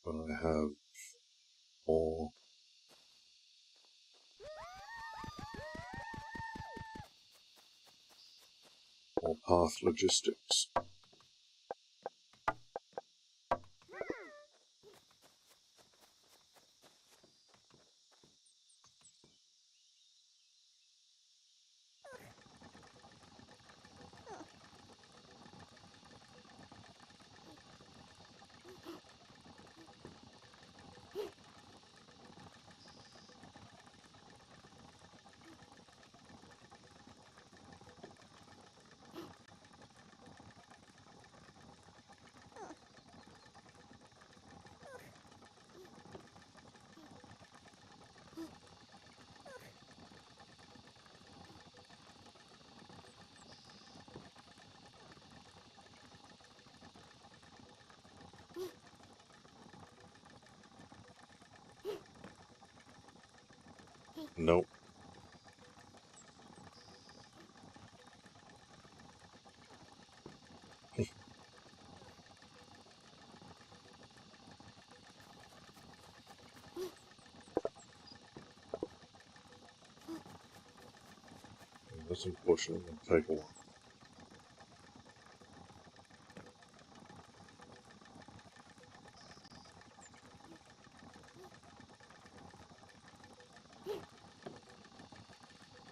But I have more path logistics. Nope. That's unfortunately going to take a while.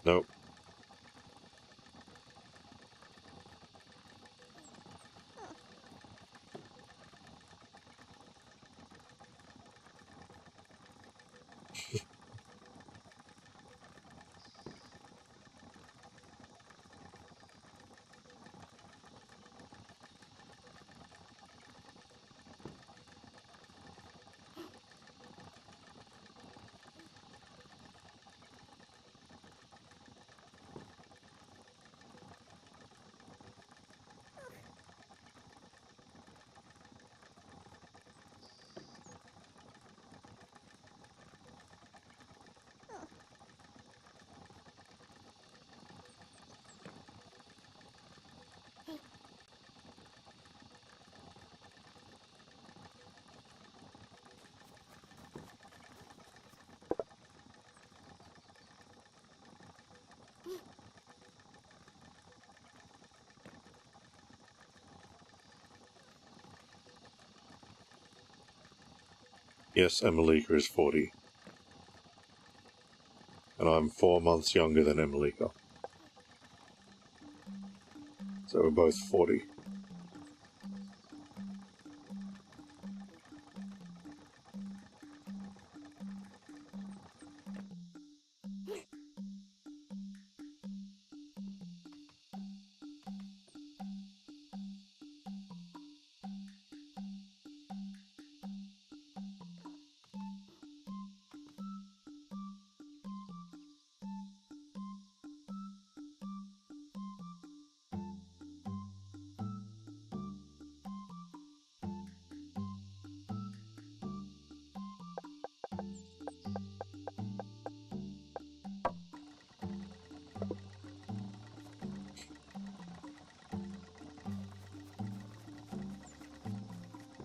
Nope. Yes, Emelika is 40. And I'm 4 months younger than Emelika. So we're both 40.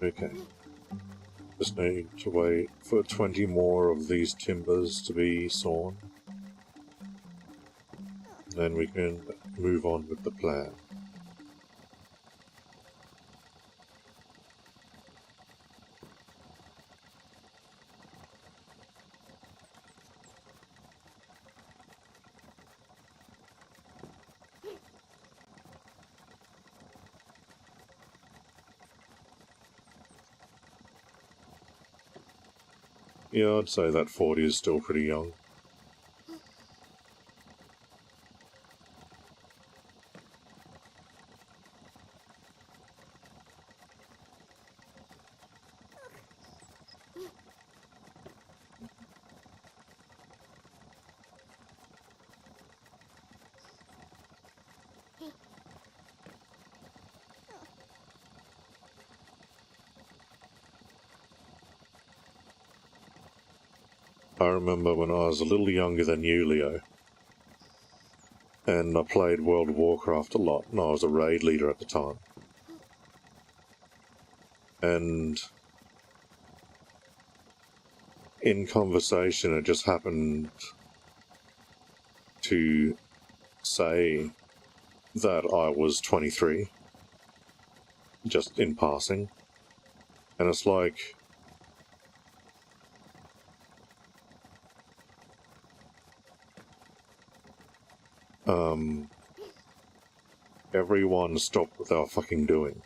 Okay. Just need to wait for 20 more of these timbers to be sawn. Then we can move on with the plan. Yeah, I'd say that 40 is still pretty young. I remember when I was a little younger than you, Leo, and I played World of Warcraft a lot, and I was a raid leader at the time. And in conversation, it just happened to say that I was 23, just in passing. And it's like, everyone stopped what they were fucking doing.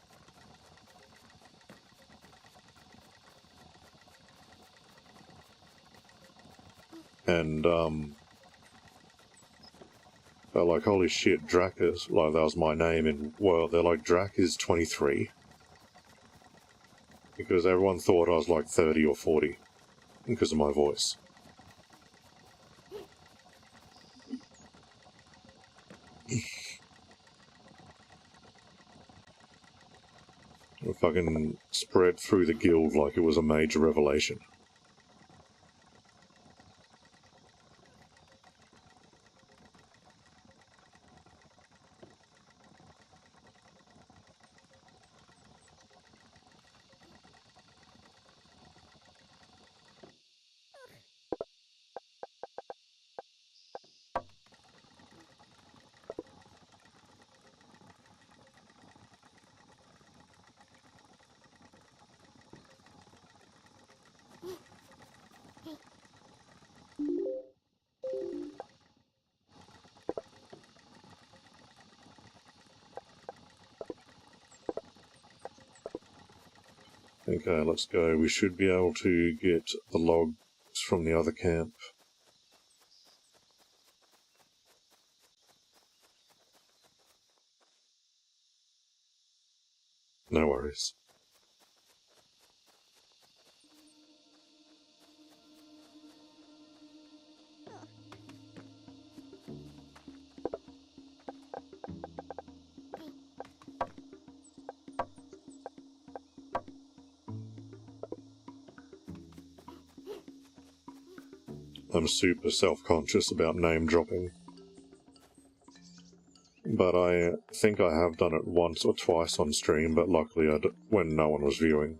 And, they're like, holy shit, Drac is, like, that was my name, and, well, they're like, Drac is 23. Because everyone thought I was like 30 or 40, because of my voice. It fucking spread through the guild like it was a major revelation. Okay, let's go. We should be able to get the logs from the other camp. No worries. I'm super self-conscious about name dropping. But I think I have done it once or twice on stream, but luckily when no one was viewing.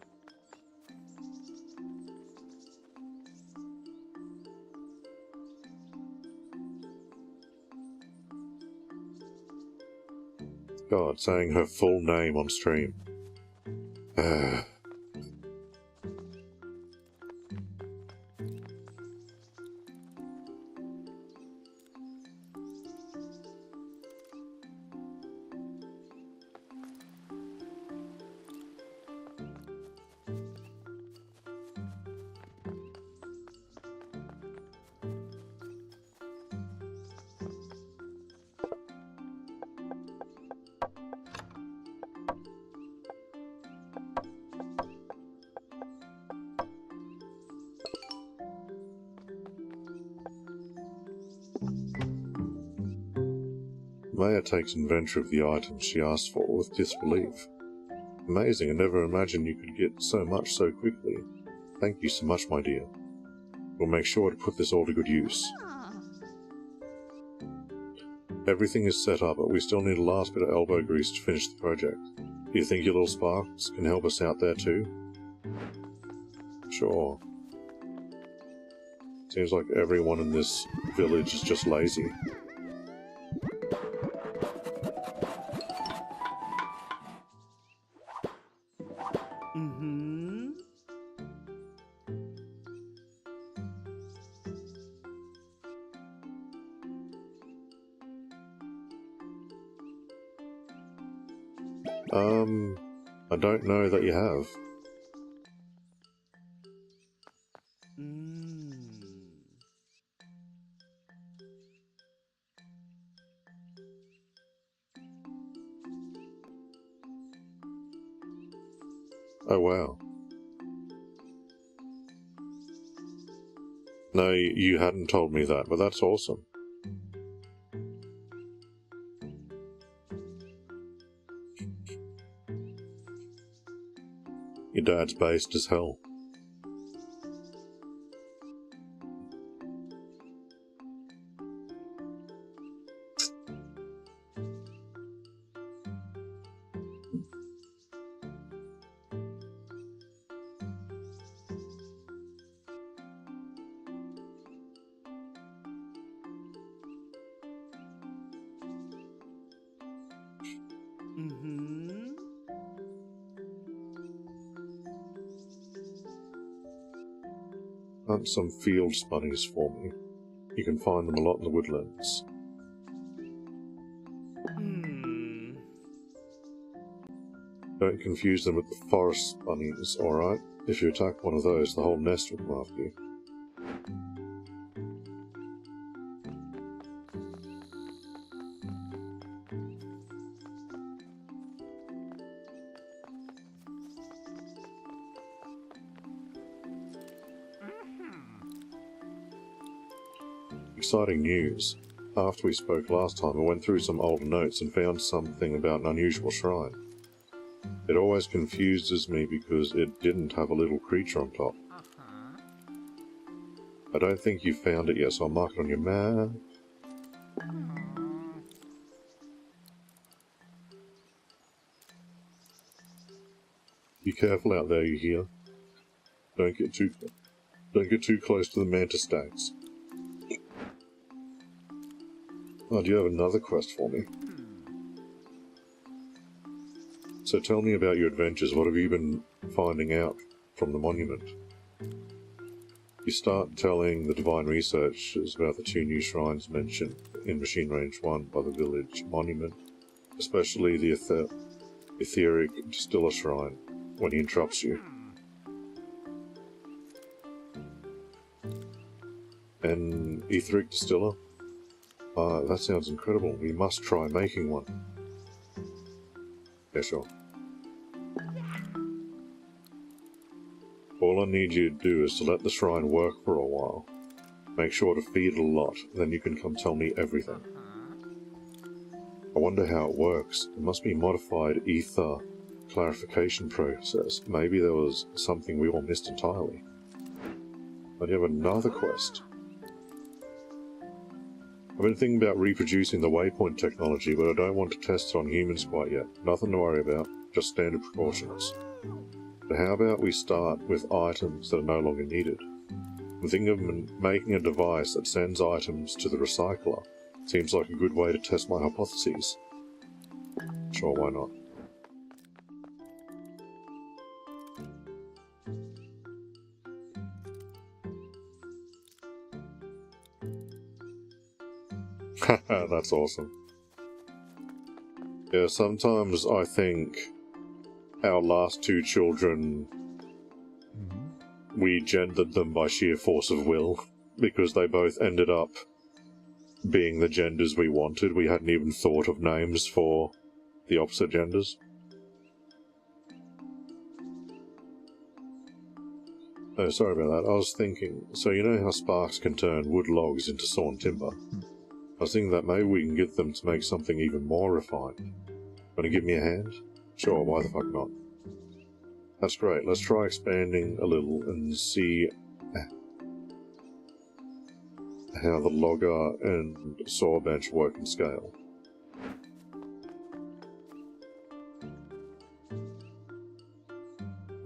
God, saying her full name on stream. Maya takes inventory of the items she asked for with disbelief. Amazing, I never imagined you could get so much so quickly. Thank you so much, my dear. We'll make sure to put this all to good use. Everything is set up, but we still need a last bit of elbow grease to finish the project. Do you think your little Sparks can help us out there too? Sure. Seems like everyone in this village is just lazy. I don't know that you have. Oh wow. No, you hadn't told me that, but that's awesome. Your dad's based as hell. Hunt some field bunnies for me. You can find them a lot in the woodlands. Don't confuse them with the forest bunnies, alright? If you attack one of those, the whole nest will come after you. Exciting news. After we spoke last time, I went through some old notes and found something about an unusual shrine. It always confuses me because it didn't have a little creature on top. I don't think you found it yet, so I'll mark it on your map. Be careful out there, you hear? Don't get too close to the mantis stacks. Oh, do you have another quest for me? So tell me about your adventures. What have you been finding out from the monument? You start telling the divine researchers about the 2 new shrines mentioned in Machine Range 1 by the village monument, especially the etheric distiller shrine, when he interrupts you. An etheric distiller? That sounds incredible. We must try making one. Yeah, sure. All I need you to do is to let the shrine work for a while. Make sure to feed it a lot, then you can come tell me everything. I wonder how it works. It must be a modified ether clarification process. Maybe there was something we all missed entirely. But you have another quest. I've been thinking about reproducing the waypoint technology, but I don't want to test it on humans quite yet. Nothing to worry about, just standard precautions. But how about we start with items that are no longer needed? I'm thinking of making a device that sends items to the recycler. Seems like a good way to test my hypotheses. Sure, why not? Haha, that's awesome. Yeah, sometimes I think our last 2 children, we gendered them by sheer force of will, because they both ended up being the genders we wanted. We hadn't even thought of names for the opposite genders. Oh, sorry about that. I was thinking, so you know how sparks can turn wood logs into sawn timber? I was thinking that maybe we can get them to make something even more refined. Wanna give me a hand? Sure, why the fuck not? That's great. Let's try expanding a little and see how the logger and saw bench work in scale.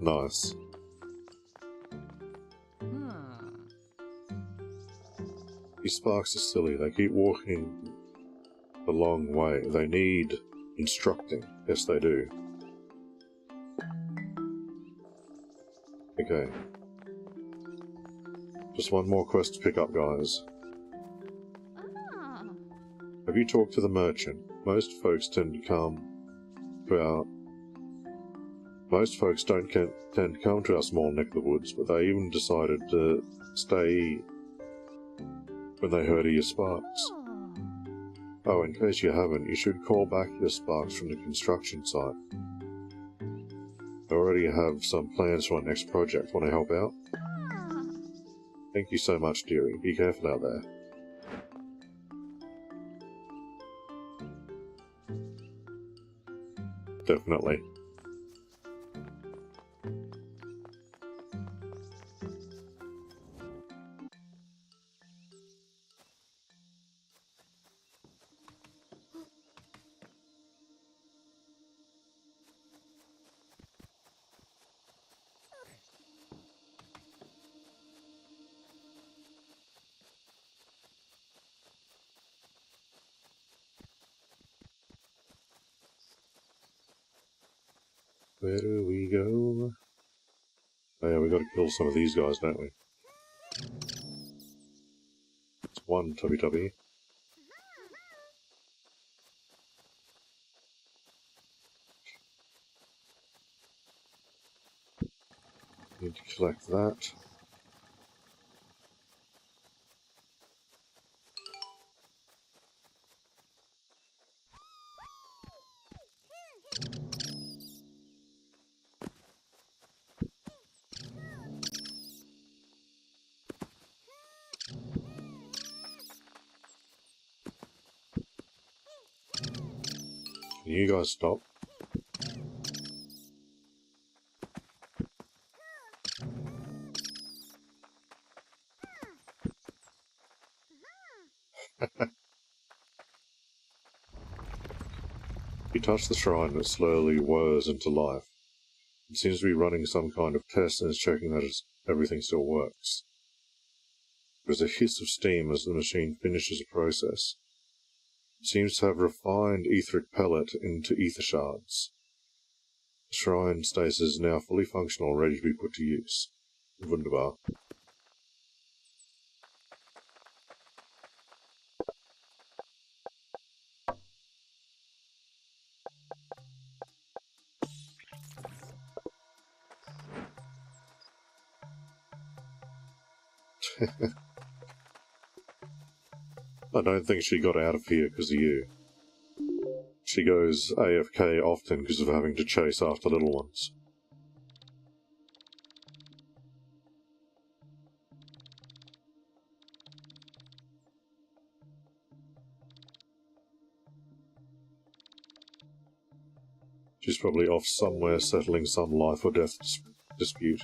Nice. These sparks are silly. They keep walking the long way. They need instructing. Yes, they do. Okay. Just one more quest to pick up, guys. Have you talked to the merchant? Most folks don't tend to come to our small neck of the woods, but they even decided to stay when they heard of your sparks. Oh, in case you haven't, you should call back your sparks from the construction site. I already have some plans for our next project. Want to help out? Thank you so much, dearie. Be careful out there. Definitely. Where do we go? Oh yeah, we gotta kill some of these guys, don't we? It's one Tubby Tubby. Need to collect that. Can you guys stop? You touch the shrine, it slowly whirs into life. It seems to be running some kind of test and is checking that everything still works. There's a hiss of steam as the machine finishes a process. It seems to have refined etheric pellet into ether shards. The shrine stasis is now fully functional, ready to be put to use. Wunderbar. I don't think she got out of here because of you. She goes AFK often because of having to chase after little ones. She's probably off somewhere settling some life or death dispute.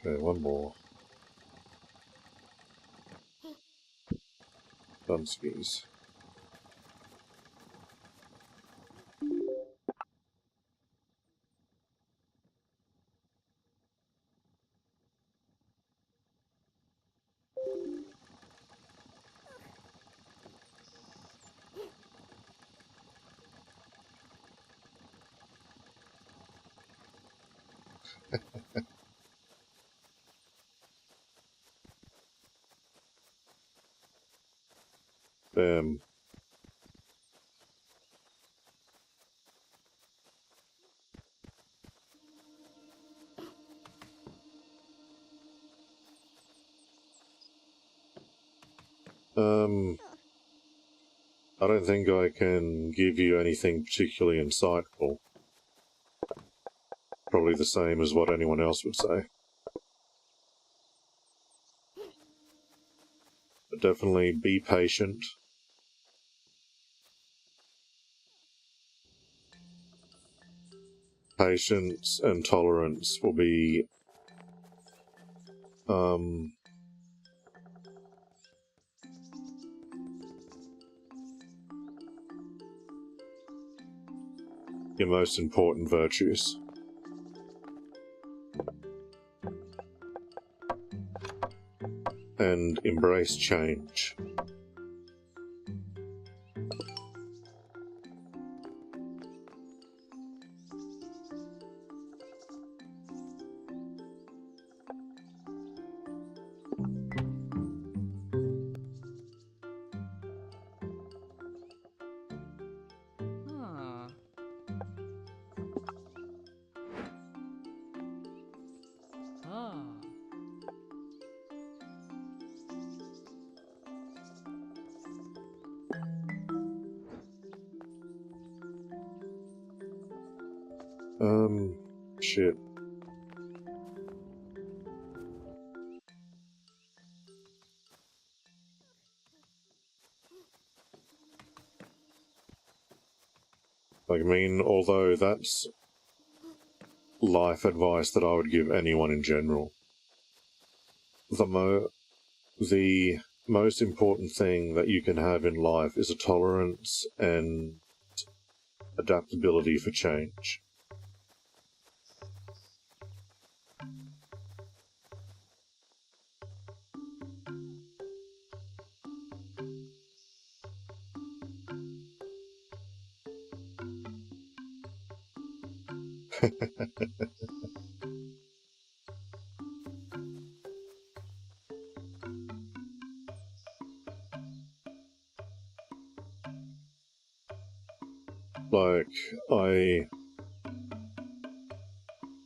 Okay, one more. Dunskies. Damn. I don't think I can give you anything particularly insightful. Probably the same as what anyone else would say. But definitely be patient. Patience and tolerance will be your most important virtues. And embrace change. Shit. Like, I mean, although that's life advice that I would give anyone in general, the most important thing that you can have in life is a tolerance and adaptability for change. Like,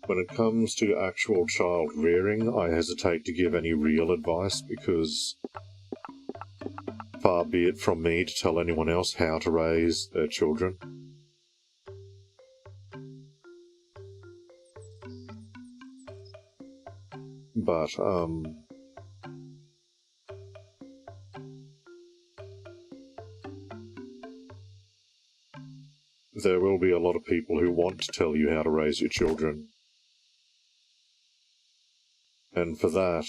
when it comes to actual child rearing, I hesitate to give any real advice because far be it from me to tell anyone else how to raise their children. But, there will be a lot of people who want to tell you how to raise your children. And for that,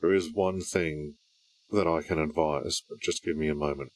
there is one thing that I can advise, but just give me a moment.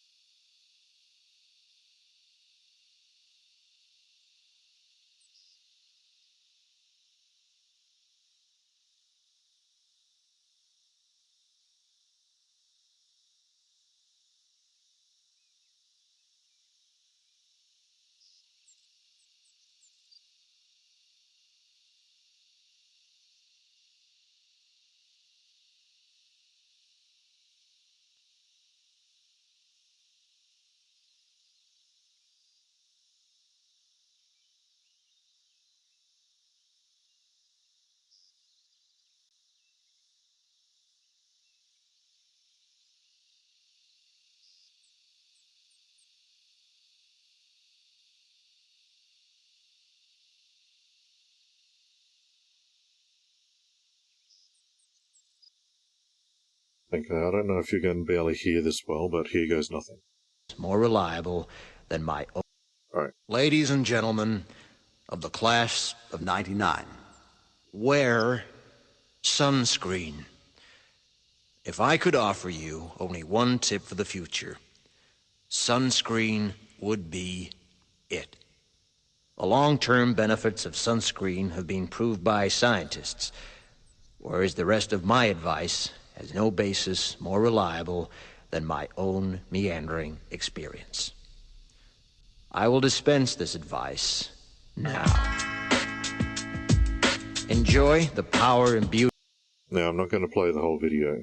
Okay, I don't know if you're going to be able to hear this well, but here goes nothing. More reliable than my own. All right. Ladies and gentlemen of the class of 99, wear sunscreen. If I could offer you only one tip for the future, sunscreen would be it. The long-term benefits of sunscreen have been proved by scientists. whereas the rest of my advice has no basis more reliable than my own meandering experience. I will dispense this advice now. Enjoy the power and beauty. Now, I'm not going to play the whole video.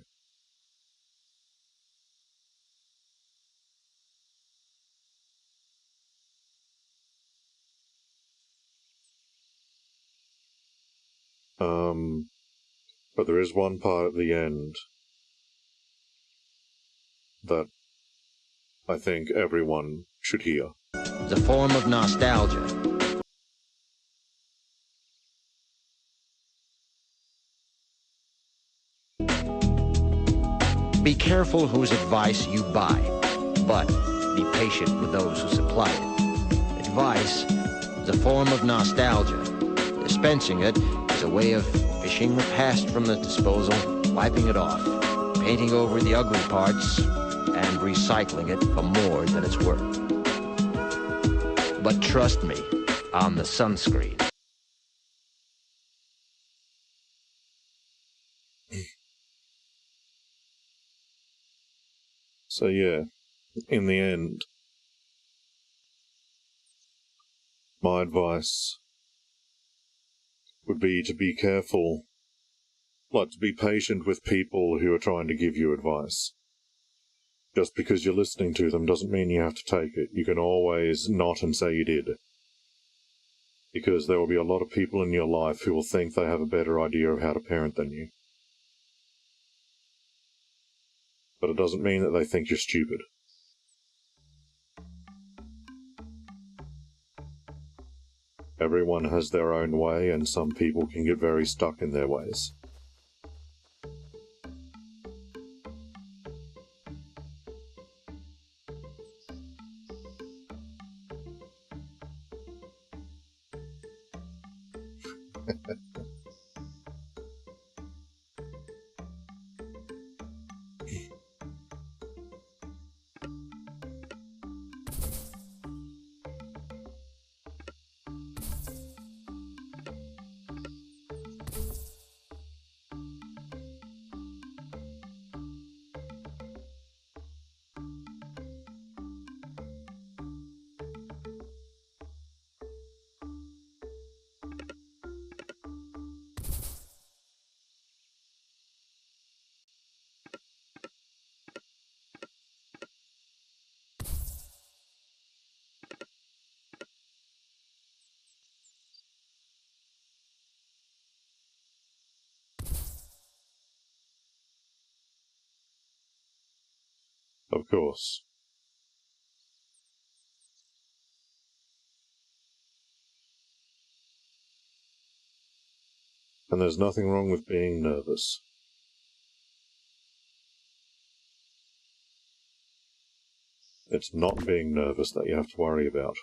But there is one part at the end that I think everyone should hear. The form of nostalgia. Be careful whose advice you buy, but be patient with those who supply it. Advice is a form of nostalgia. Dispensing it is a way of fishing the past from the disposal, wiping it off, painting over the ugly parts, and recycling it for more than it's worth. But trust me on the sunscreen. So yeah, in the end, my advice would be to be careful, like to be patient with people who are trying to give you advice. Just because you're listening to them doesn't mean you have to take it. You can always not and say you did. Because there will be a lot of people in your life who will think they have a better idea of how to parent than you. But it doesn't mean that they think you're stupid. Everyone has their own way, and some people can get very stuck in their ways. Of course. And there's nothing wrong with being nervous. It's not being nervous that you have to worry about.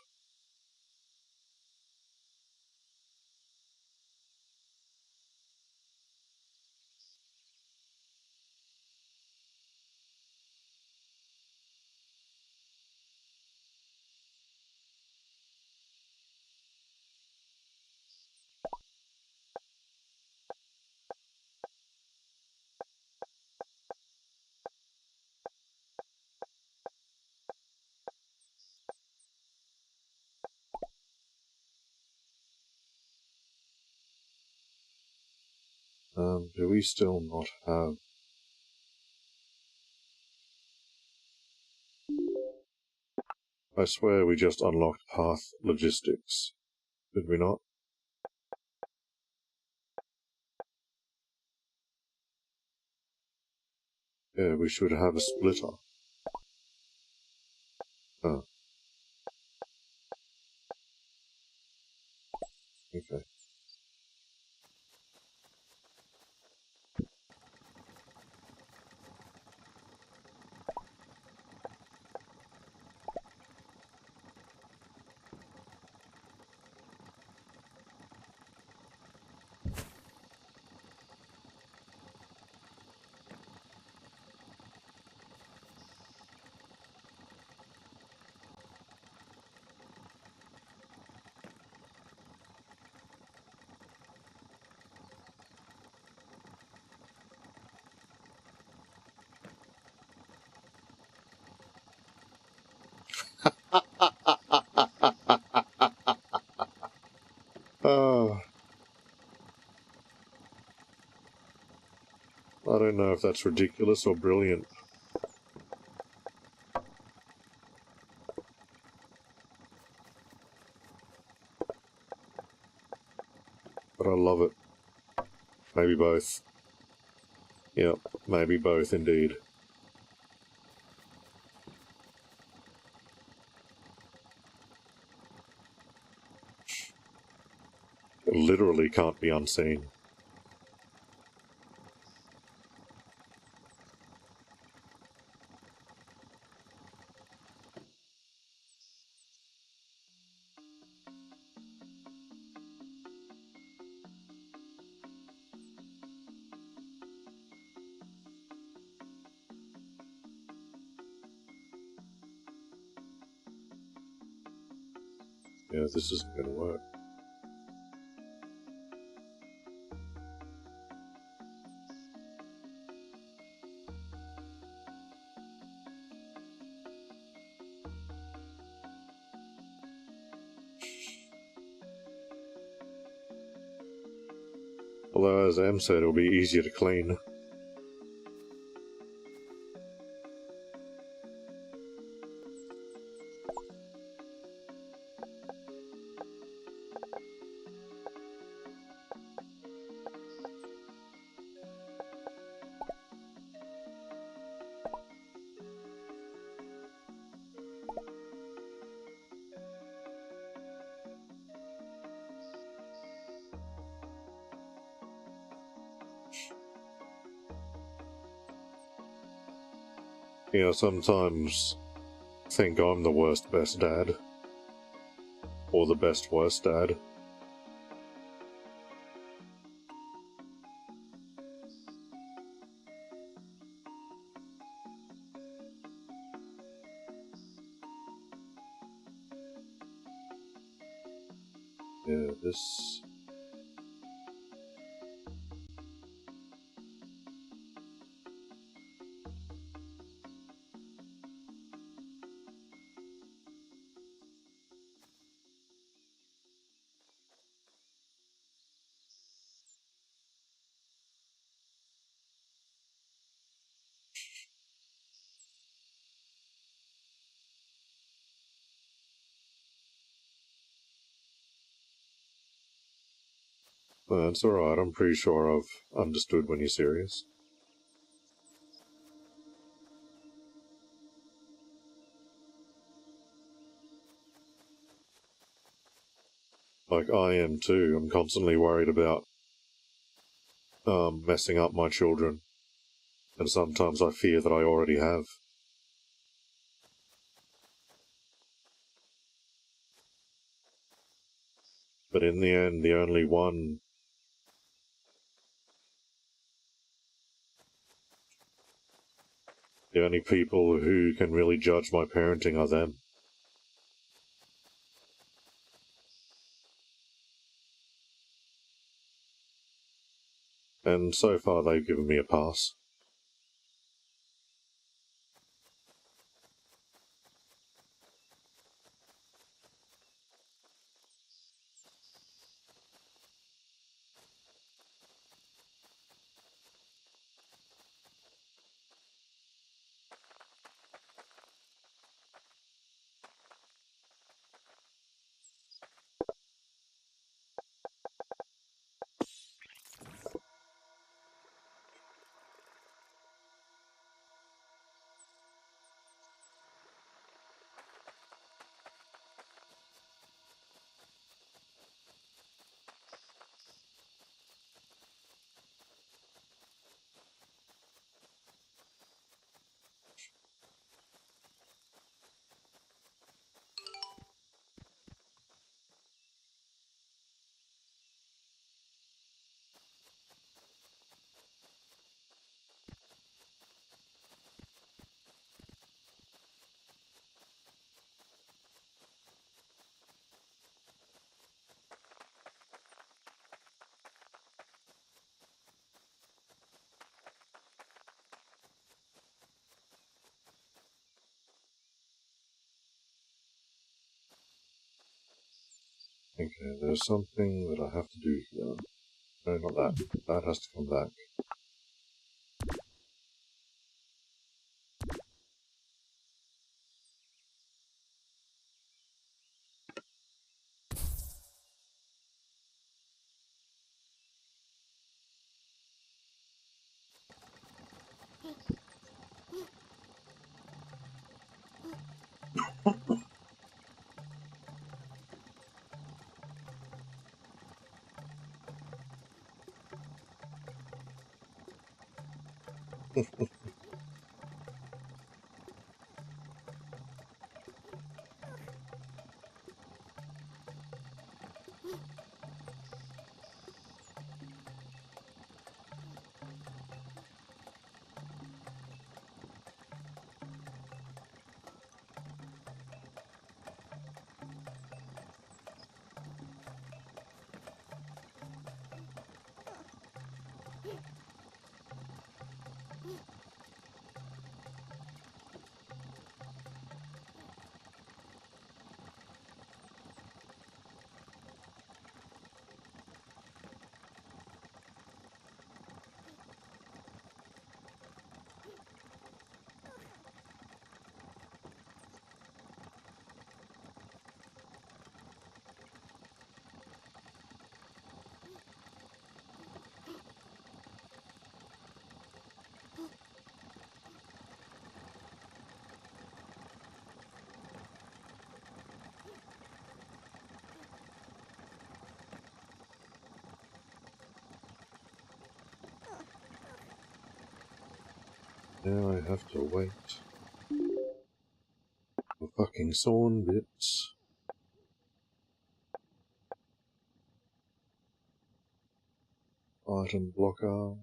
Do we still not have... I swear we just unlocked path logistics. Did we not? Yeah, we should have a splitter. Oh. Okay. don't know if that's ridiculous or brilliant. But I love it. Maybe both. Yep, maybe both indeed. It literally can't be unseen. Yeah, this isn't going to work. Although, as Em said, it'll be easier to clean. You know, sometimes think I'm the worst best dad. Or the best worst dad. Yeah, this... That's alright, I'm pretty sure I've understood when you're serious. Like, I am too. I'm constantly worried about messing up my children. And sometimes I fear that I already have. But in the end, the only one... The only people who can really judge my parenting are them. And so far they've given me a pass. Okay, there's something that I have to do here. No, not that. That has to come back. Now I have to wait for fucking sawn bits. Item blocker.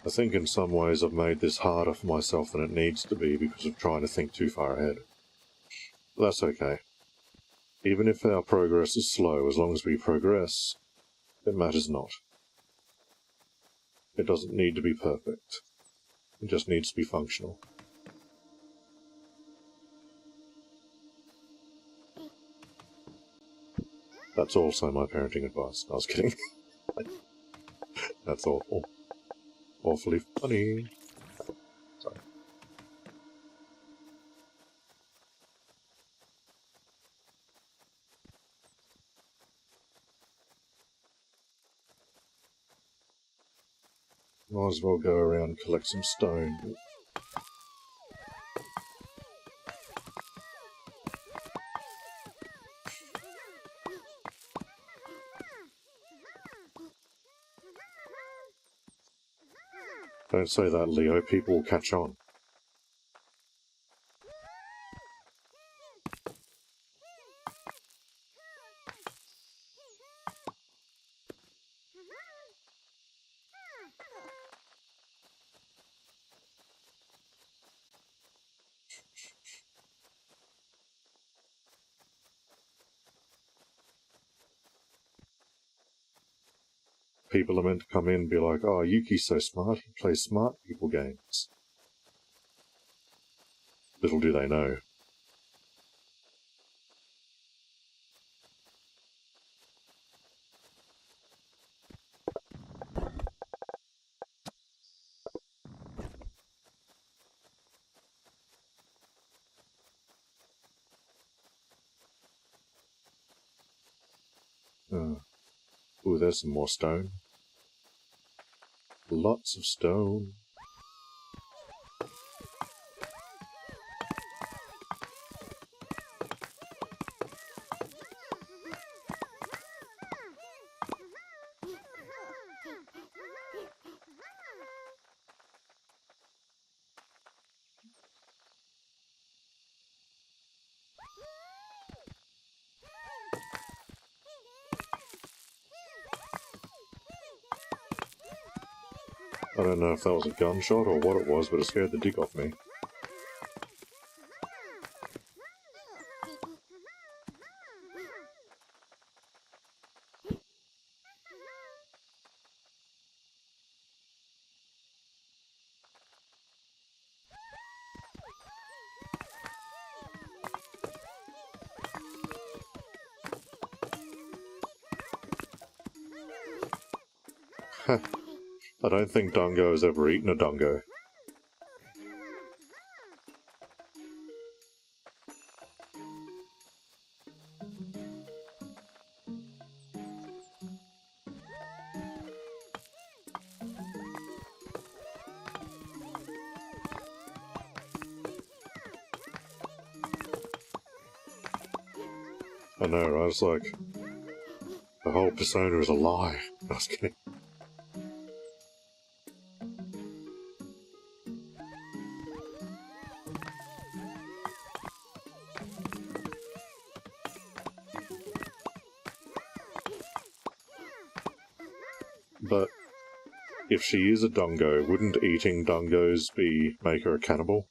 I think in some ways I've made this harder for myself than it needs to be because of trying to think too far ahead. But that's okay. Even if our progress is slow, as long as we progress, it matters not. It doesn't need to be perfect. It just needs to be functional. That's also my parenting advice. I was kidding. That's awful. Awfully funny. Sorry. Might as well go around and collect some stone. Don't say that, Leo. People will catch on. People are meant to come in and be like, oh, Yuki's so smart, he plays smart people games. Little do they know. Ooh, there's some more stone. Lots of stone. I don't know if that was a gunshot or what it was, but it scared the dick off me. I don't think Dungo has ever eaten a Dungo. I know, right? It's like the whole persona is a lie. I was kidding. But if she is a dungo, wouldn't eating dungos make her a cannibal?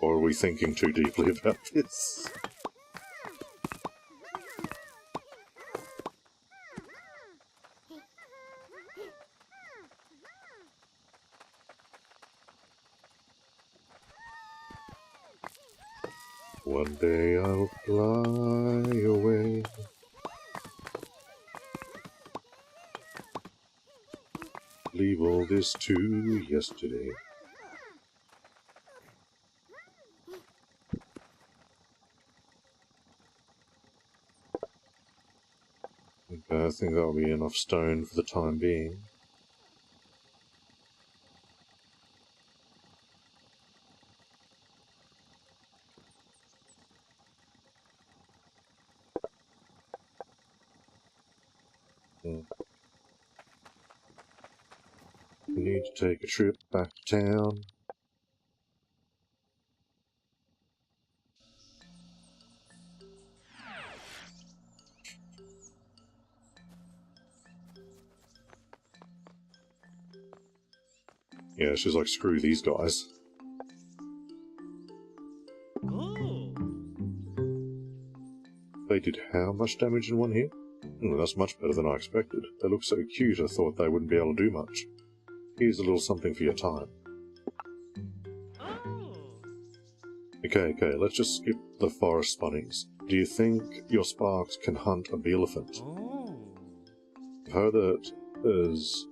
Or are we thinking too deeply about this? One day I'll fly away. Leave all this to yesterday. Okay, I think that'll be enough stone for the time being. We need to take a trip back to town. Yeah, she's like, screw these guys. Oh. They did how much damage in one hit? That's much better than I expected. They look so cute, I thought they wouldn't be able to do much. Here's a little something for your time. Oh. Okay, let's just skip the forest bunnies. Do you think your Sparks can hunt a beelephant? Oh. I've heard that there's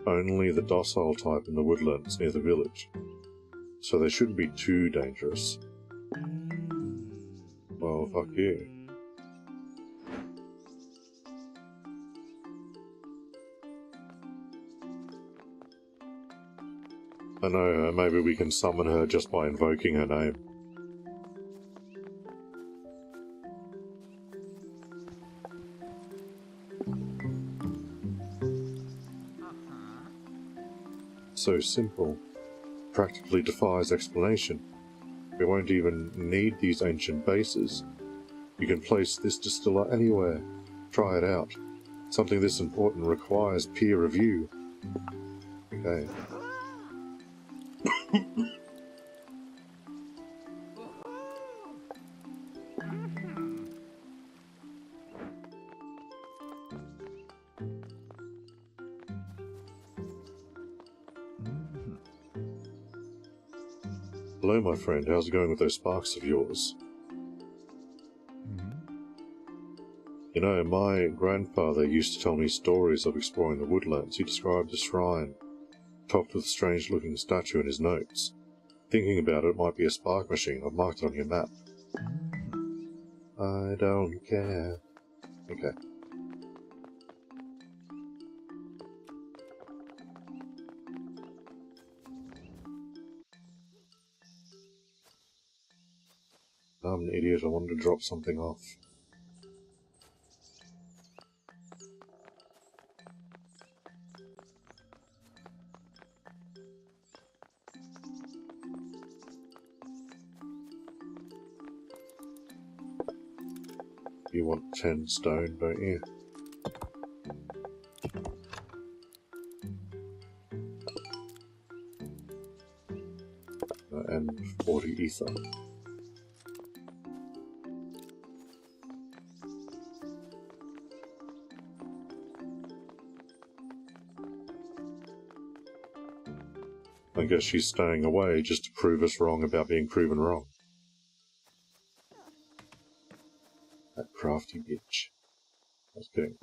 only the docile type in the woodlands near the village, so they shouldn't be too dangerous. Well, fuck you. I know, maybe we can summon her just by invoking her name. So simple. Practically defies explanation. We won't even need these ancient bases. You can place this distiller anywhere. Try it out. Something this important requires peer review. Okay. Hello, my friend. How's it going with those sparks of yours? You know, my grandfather used to tell me stories of exploring the woodlands. He described a shrine, topped with a strange-looking statue in his notes. Thinking about it, it might be a spark machine. I've marked it on your map. I don't care. Okay. I'm an idiot. I wanted to drop something off. You want 10 stone, don't you? And 40 ether. I guess she's staying away just to prove us wrong about being proven wrong. That crafty bitch. I was kidding.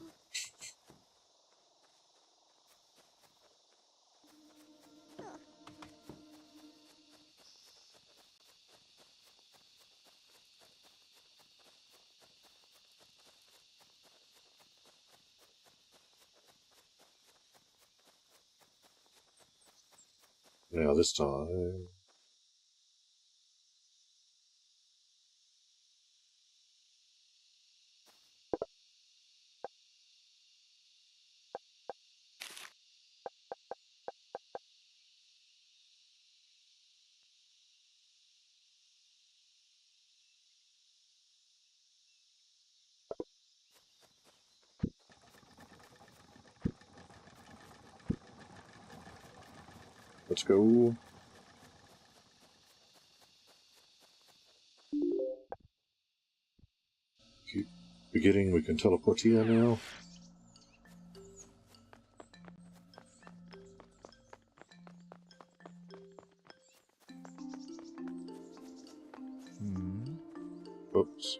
Now this time... Let's go. Keep forgetting we can teleport here now. Oops.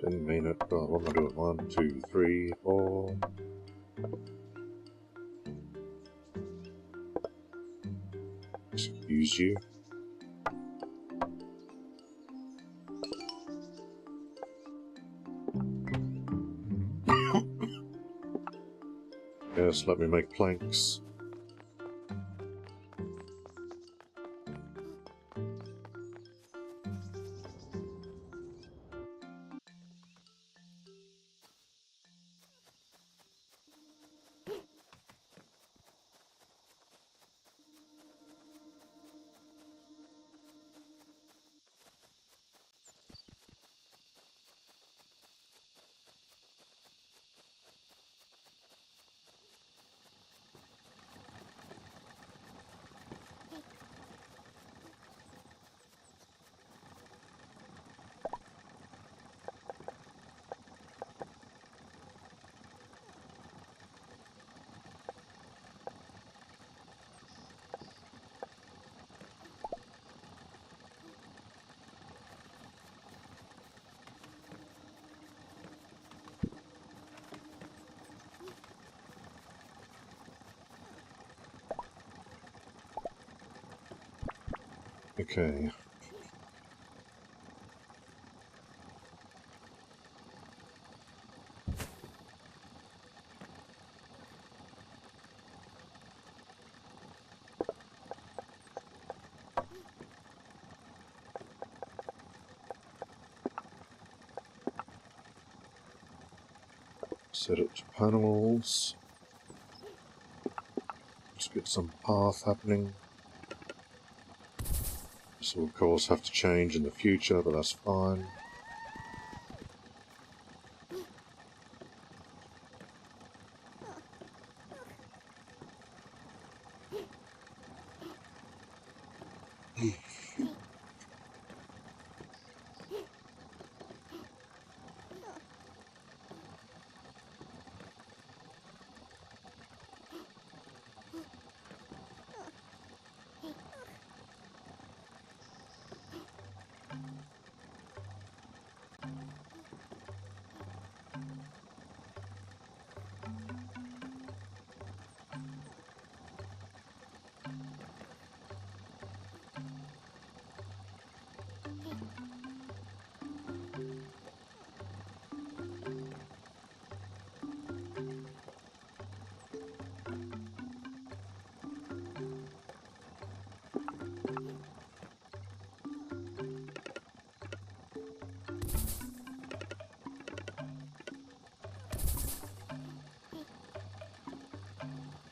Didn't mean it. Oh, what am I doing? 1, 2, 3, 4. Excuse you. Yes, let me make planks. Okay. Set it to panels. Let's get some path happening. This will of course have to change in the future, but that's fine.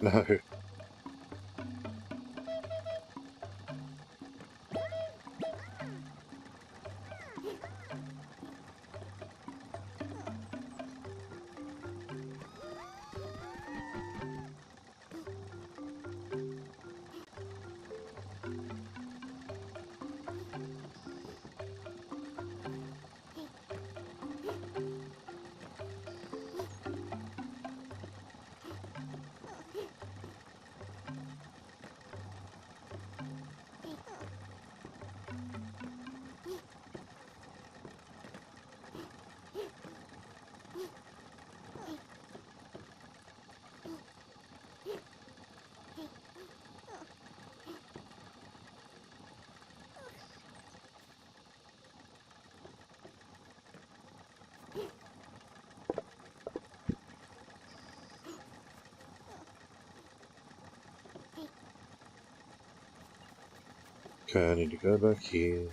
No. Okay, I need to go back here.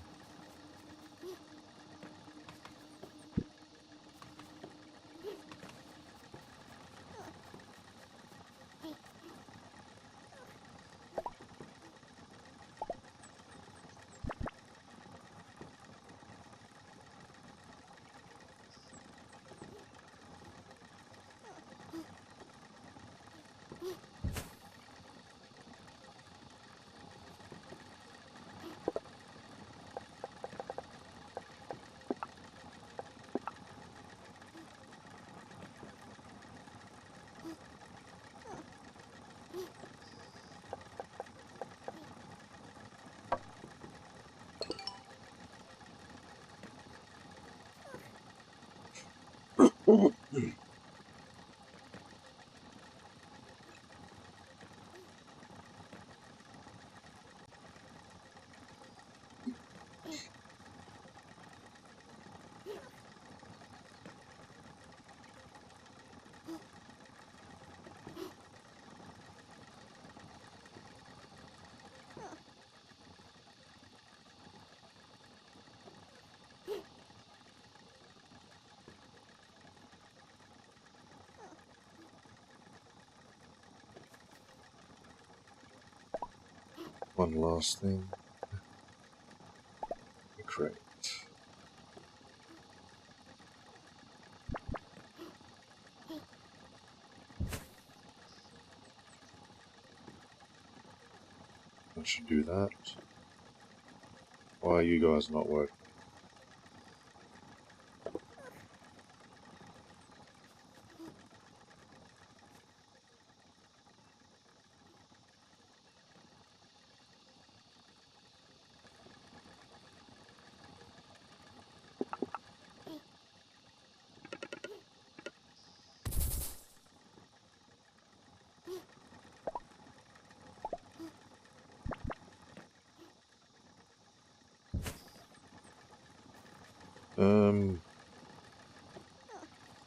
One last thing. Great. I should do that. Why are you guys not working?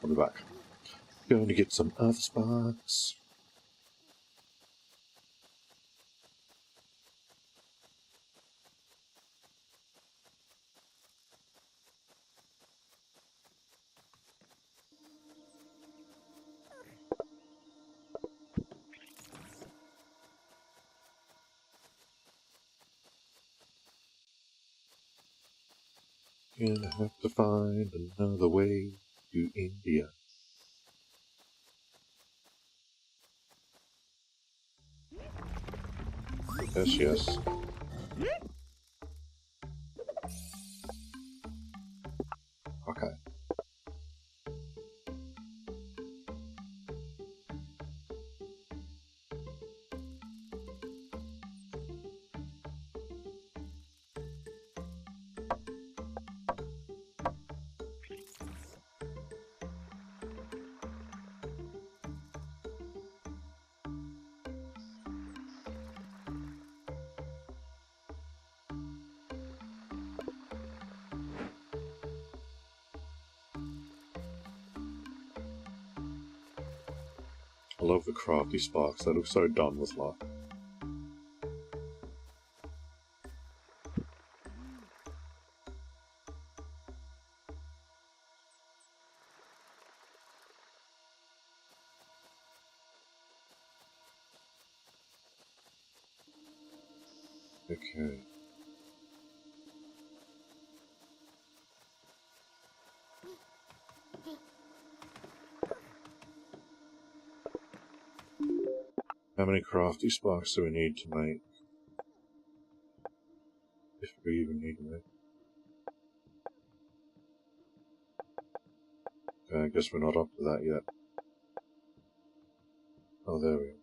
I'll be back. Going to get some Oddsparks. Gonna have to find another way to India. Yes, yes. Okay. I love the crafty sparks. They look so done with life. Okay. How many crafty sparks do we need to make? If we even need to make. Okay, I guess we're not up to that yet. Oh, there we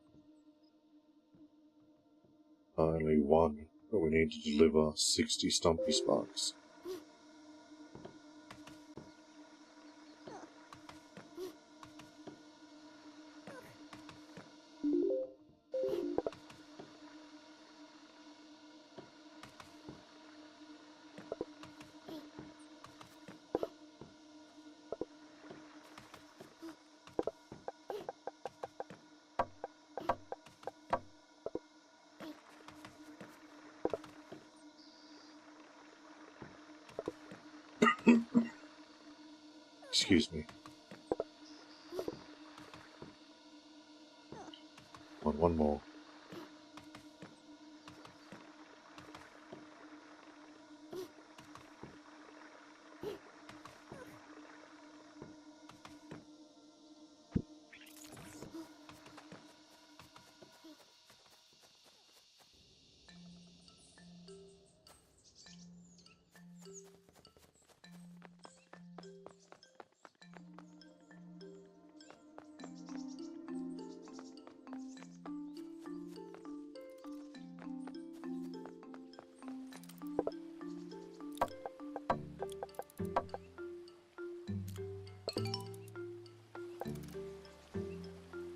are. Only one, but we need to deliver 60 stumpy sparks. Excuse me. One more.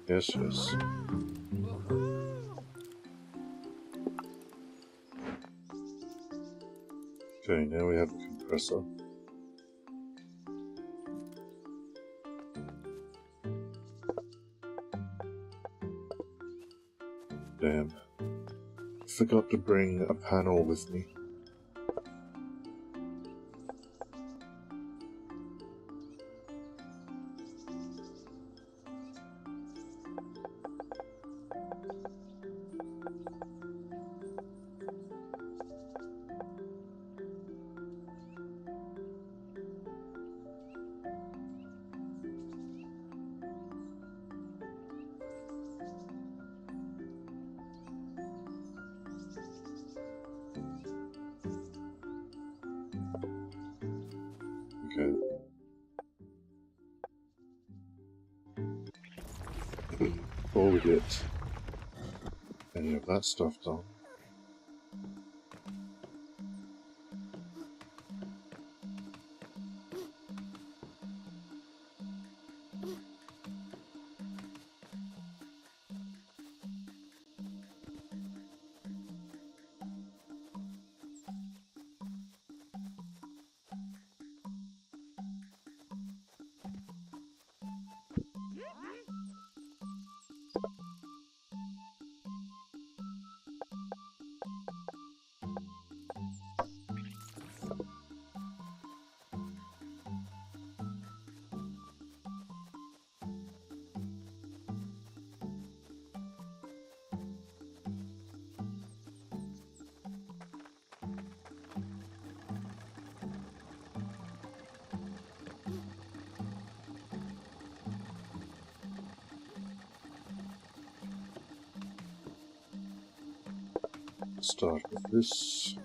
Yes, yes. Okay, now we have a compressor. Damn. Forgot to bring a panel with me. Okay. Before we get any of that stuff done, start with this.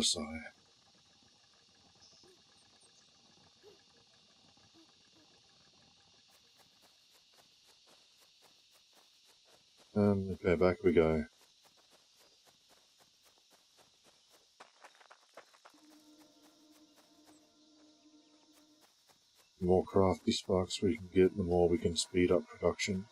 Sigh. Okay, back we go. The more crafty sparks we can get, the more we can speed up production.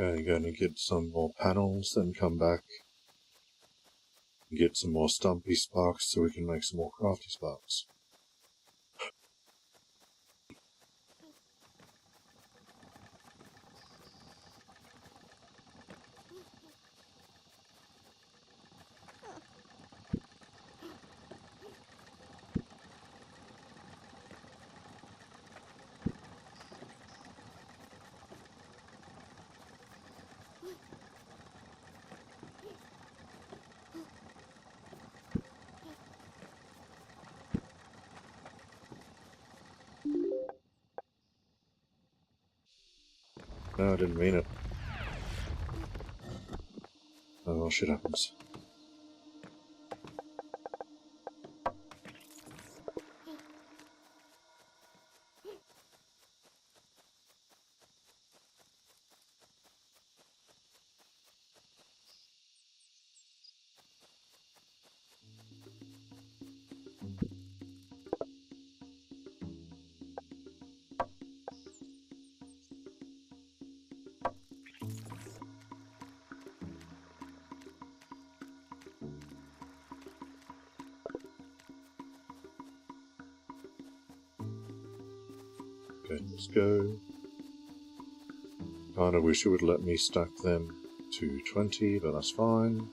Okay, going to get some more panels, then come back and get some more stumpy sparks so we can make some more crafty sparks. No, I didn't mean it. Oh, well, shit happens. Okay, let's go. Kinda wish it would let me stack them to 20, but that's fine.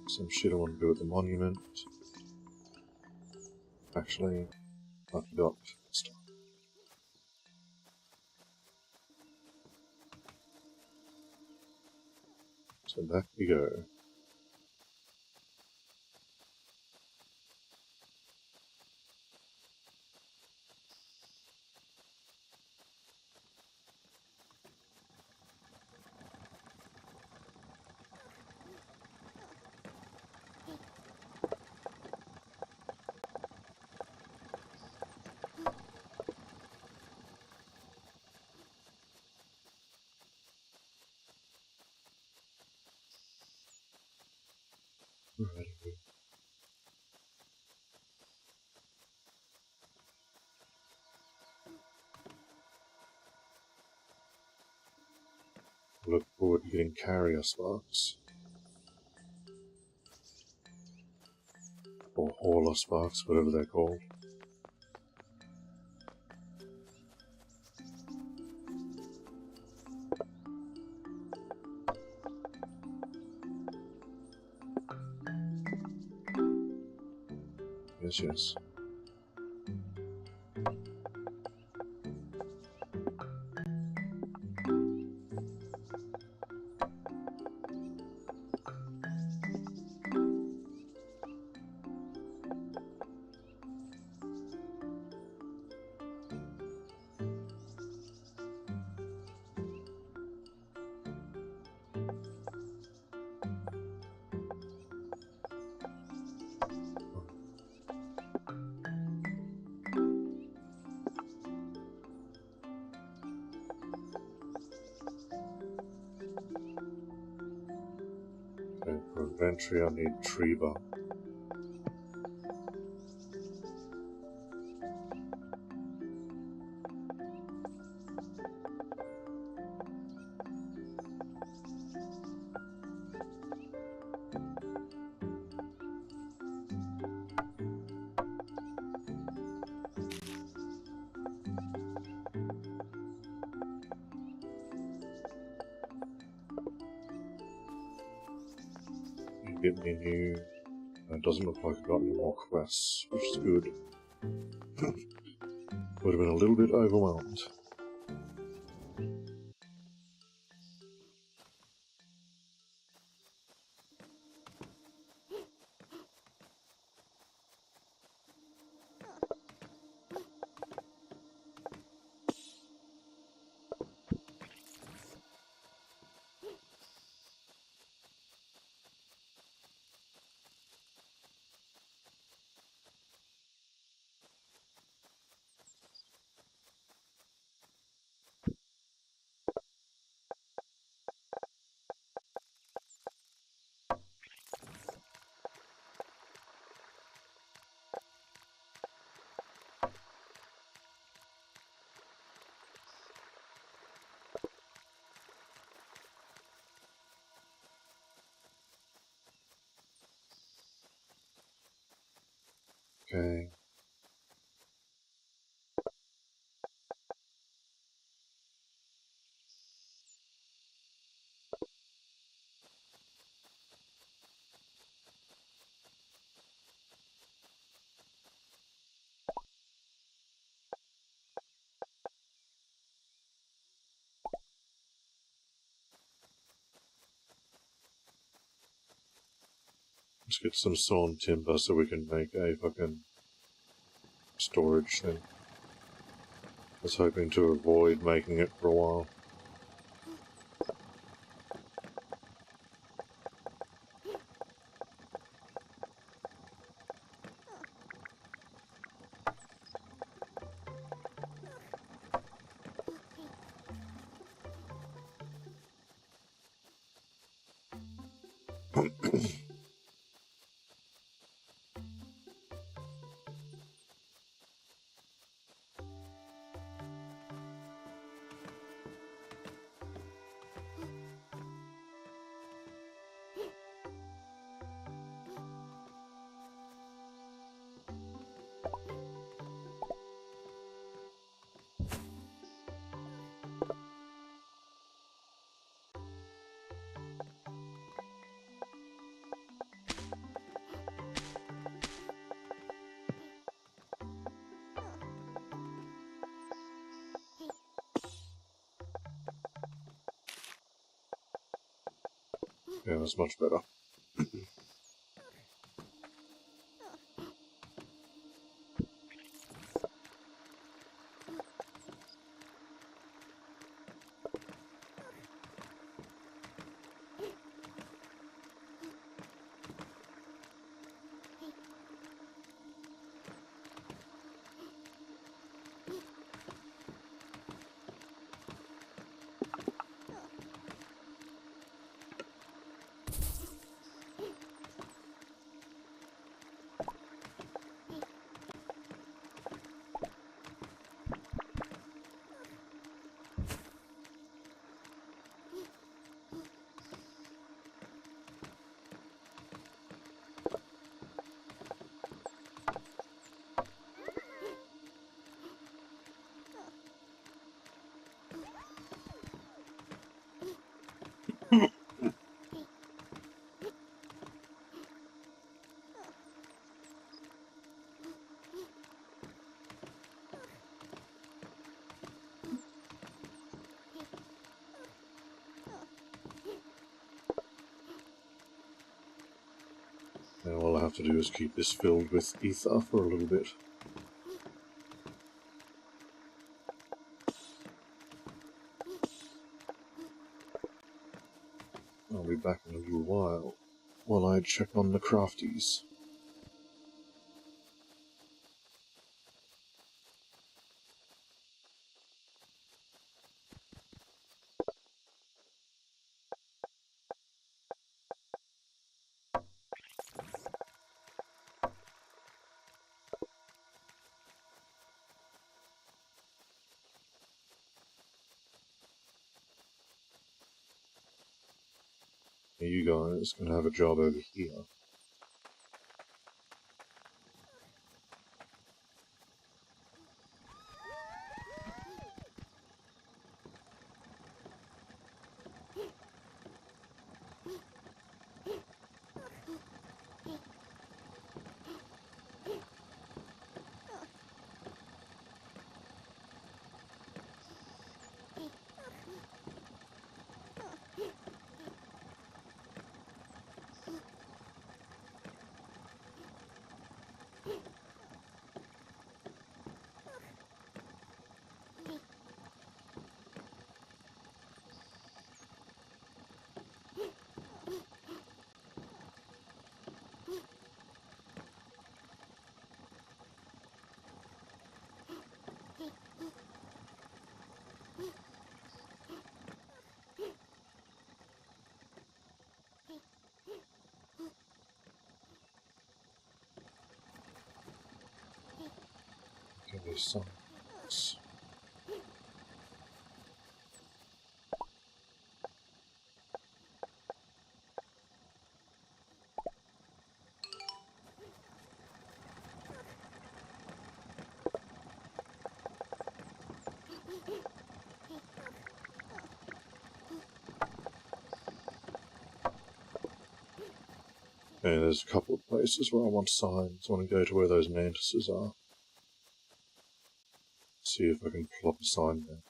Some shit I want to do at the monument. Actually, I forgot stuff. So back we go. Alrighty. Look forward to getting carrier sparks. Or hauler sparks, whatever they're called. Yes, yes. Okay, for inventory I need tree bark. You get me new. It doesn't look like I've got any more quests, which is good. Would have been a little bit overwhelmed. Okay. Let's get some sawn timber so we can make a fucking storage thing. I was hoping to avoid making it for a while. Yeah, that's much better. Now all I have to do is keep this filled with ether for a little bit. I'll be back in a little while I check on the crafties. You guys can have a job over here. Give me some. And there's a couple of places where I want signs. I want to go to where those mantises are. See if I can plop a sign there.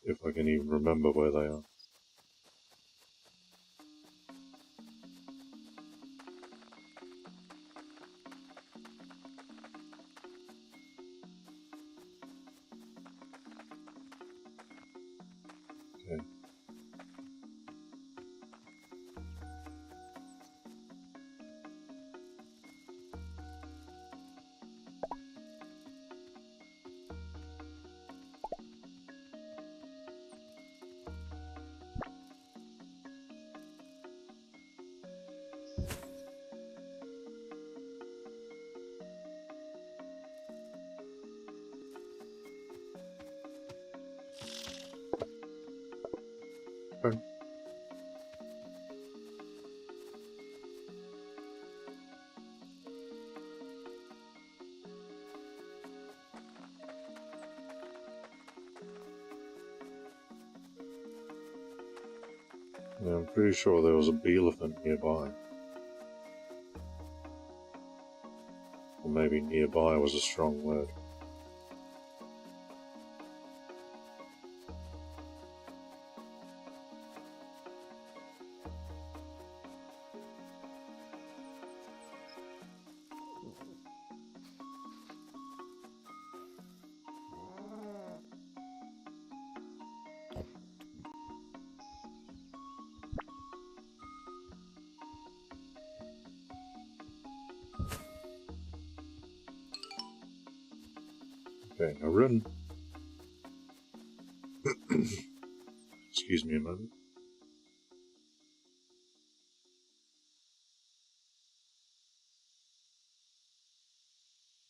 If I can even remember where they are. Okay. Okay. Yeah, I'm pretty sure there was a bee elephant nearby. Or maybe nearby was a strong word. Okay, now run. Excuse me a moment.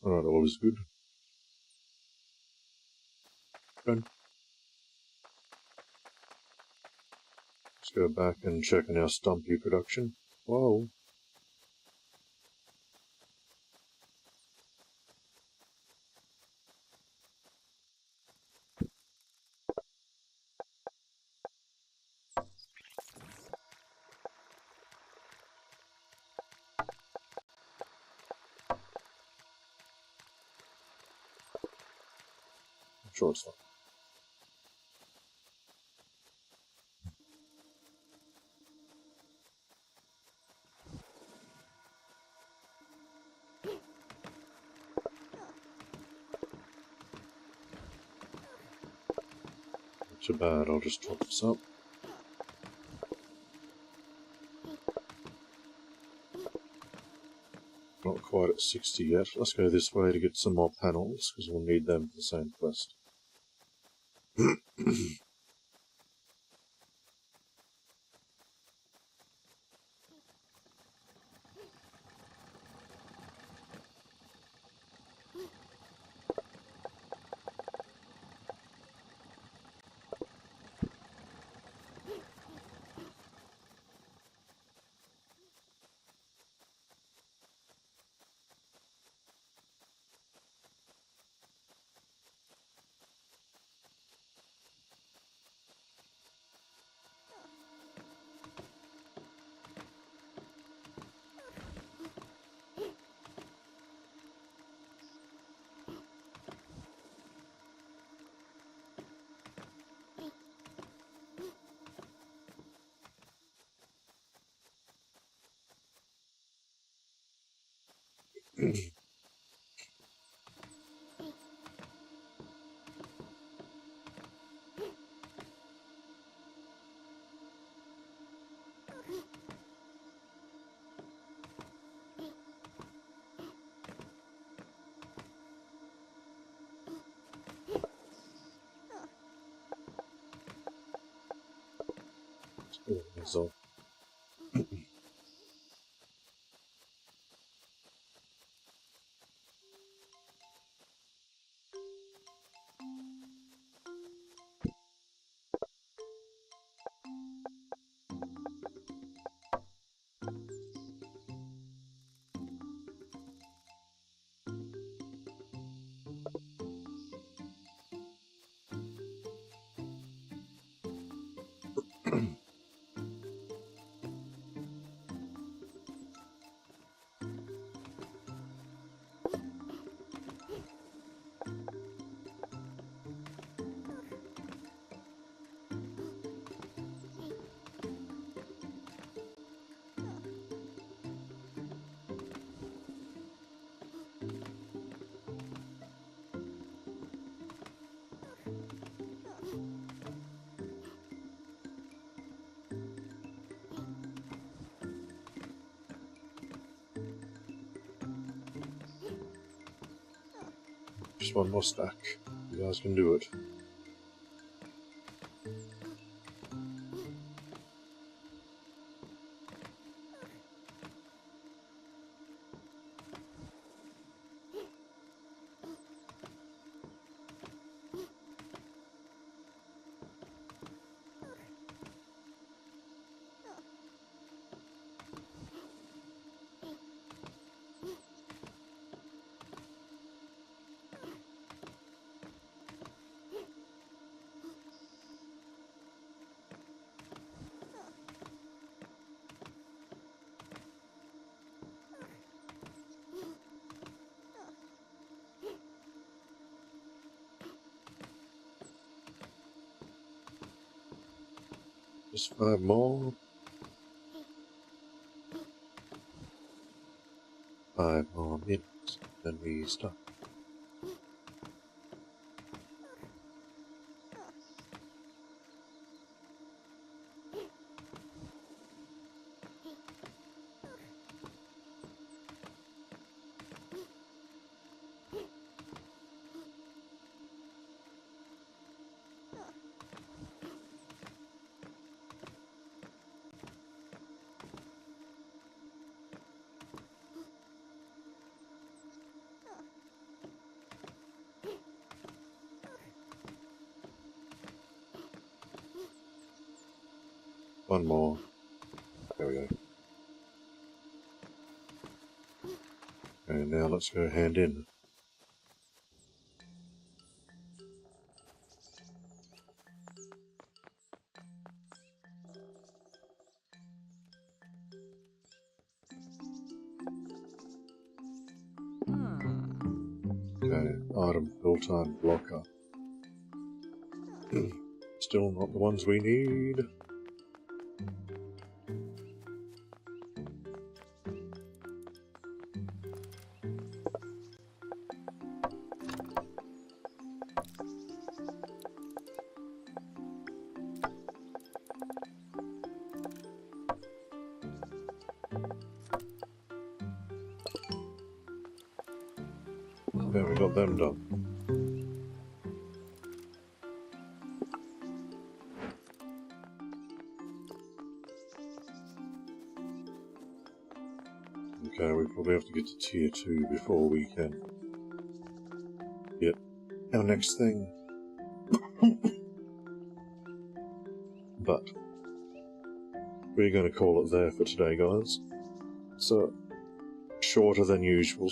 Alright, all is good. Run. Let's go back and check on our Stumpy production. Whoa. I'm sure it's fine. Not too bad, I'll just top this up. Not quite at 60 yet. Let's go this way to get some more panels, because we'll need them for the same quest. So, Just one more stack. You guys can do it. Just 5 more. 5 more minutes, then we stop. One more. There we go. And now let's go hand in. Okay, item built on blocker. Still not the ones we need. Yeah, we got them done. Okay, we probably have to get to tier 2 before we can get our next thing. But we're going to call it there for today, guys. So, shorter than usual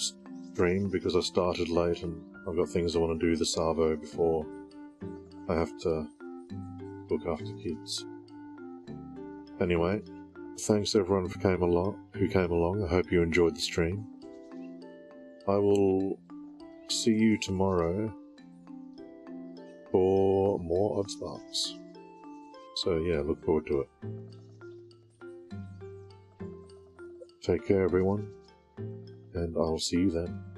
stream because I started late and I've got things I want to do the Savo before I have to look after kids. Anyway, thanks everyone who came along. I hope you enjoyed the stream. I will see you tomorrow for more Oddsparks. So yeah, look forward to it. Take care everyone, and I'll see you then.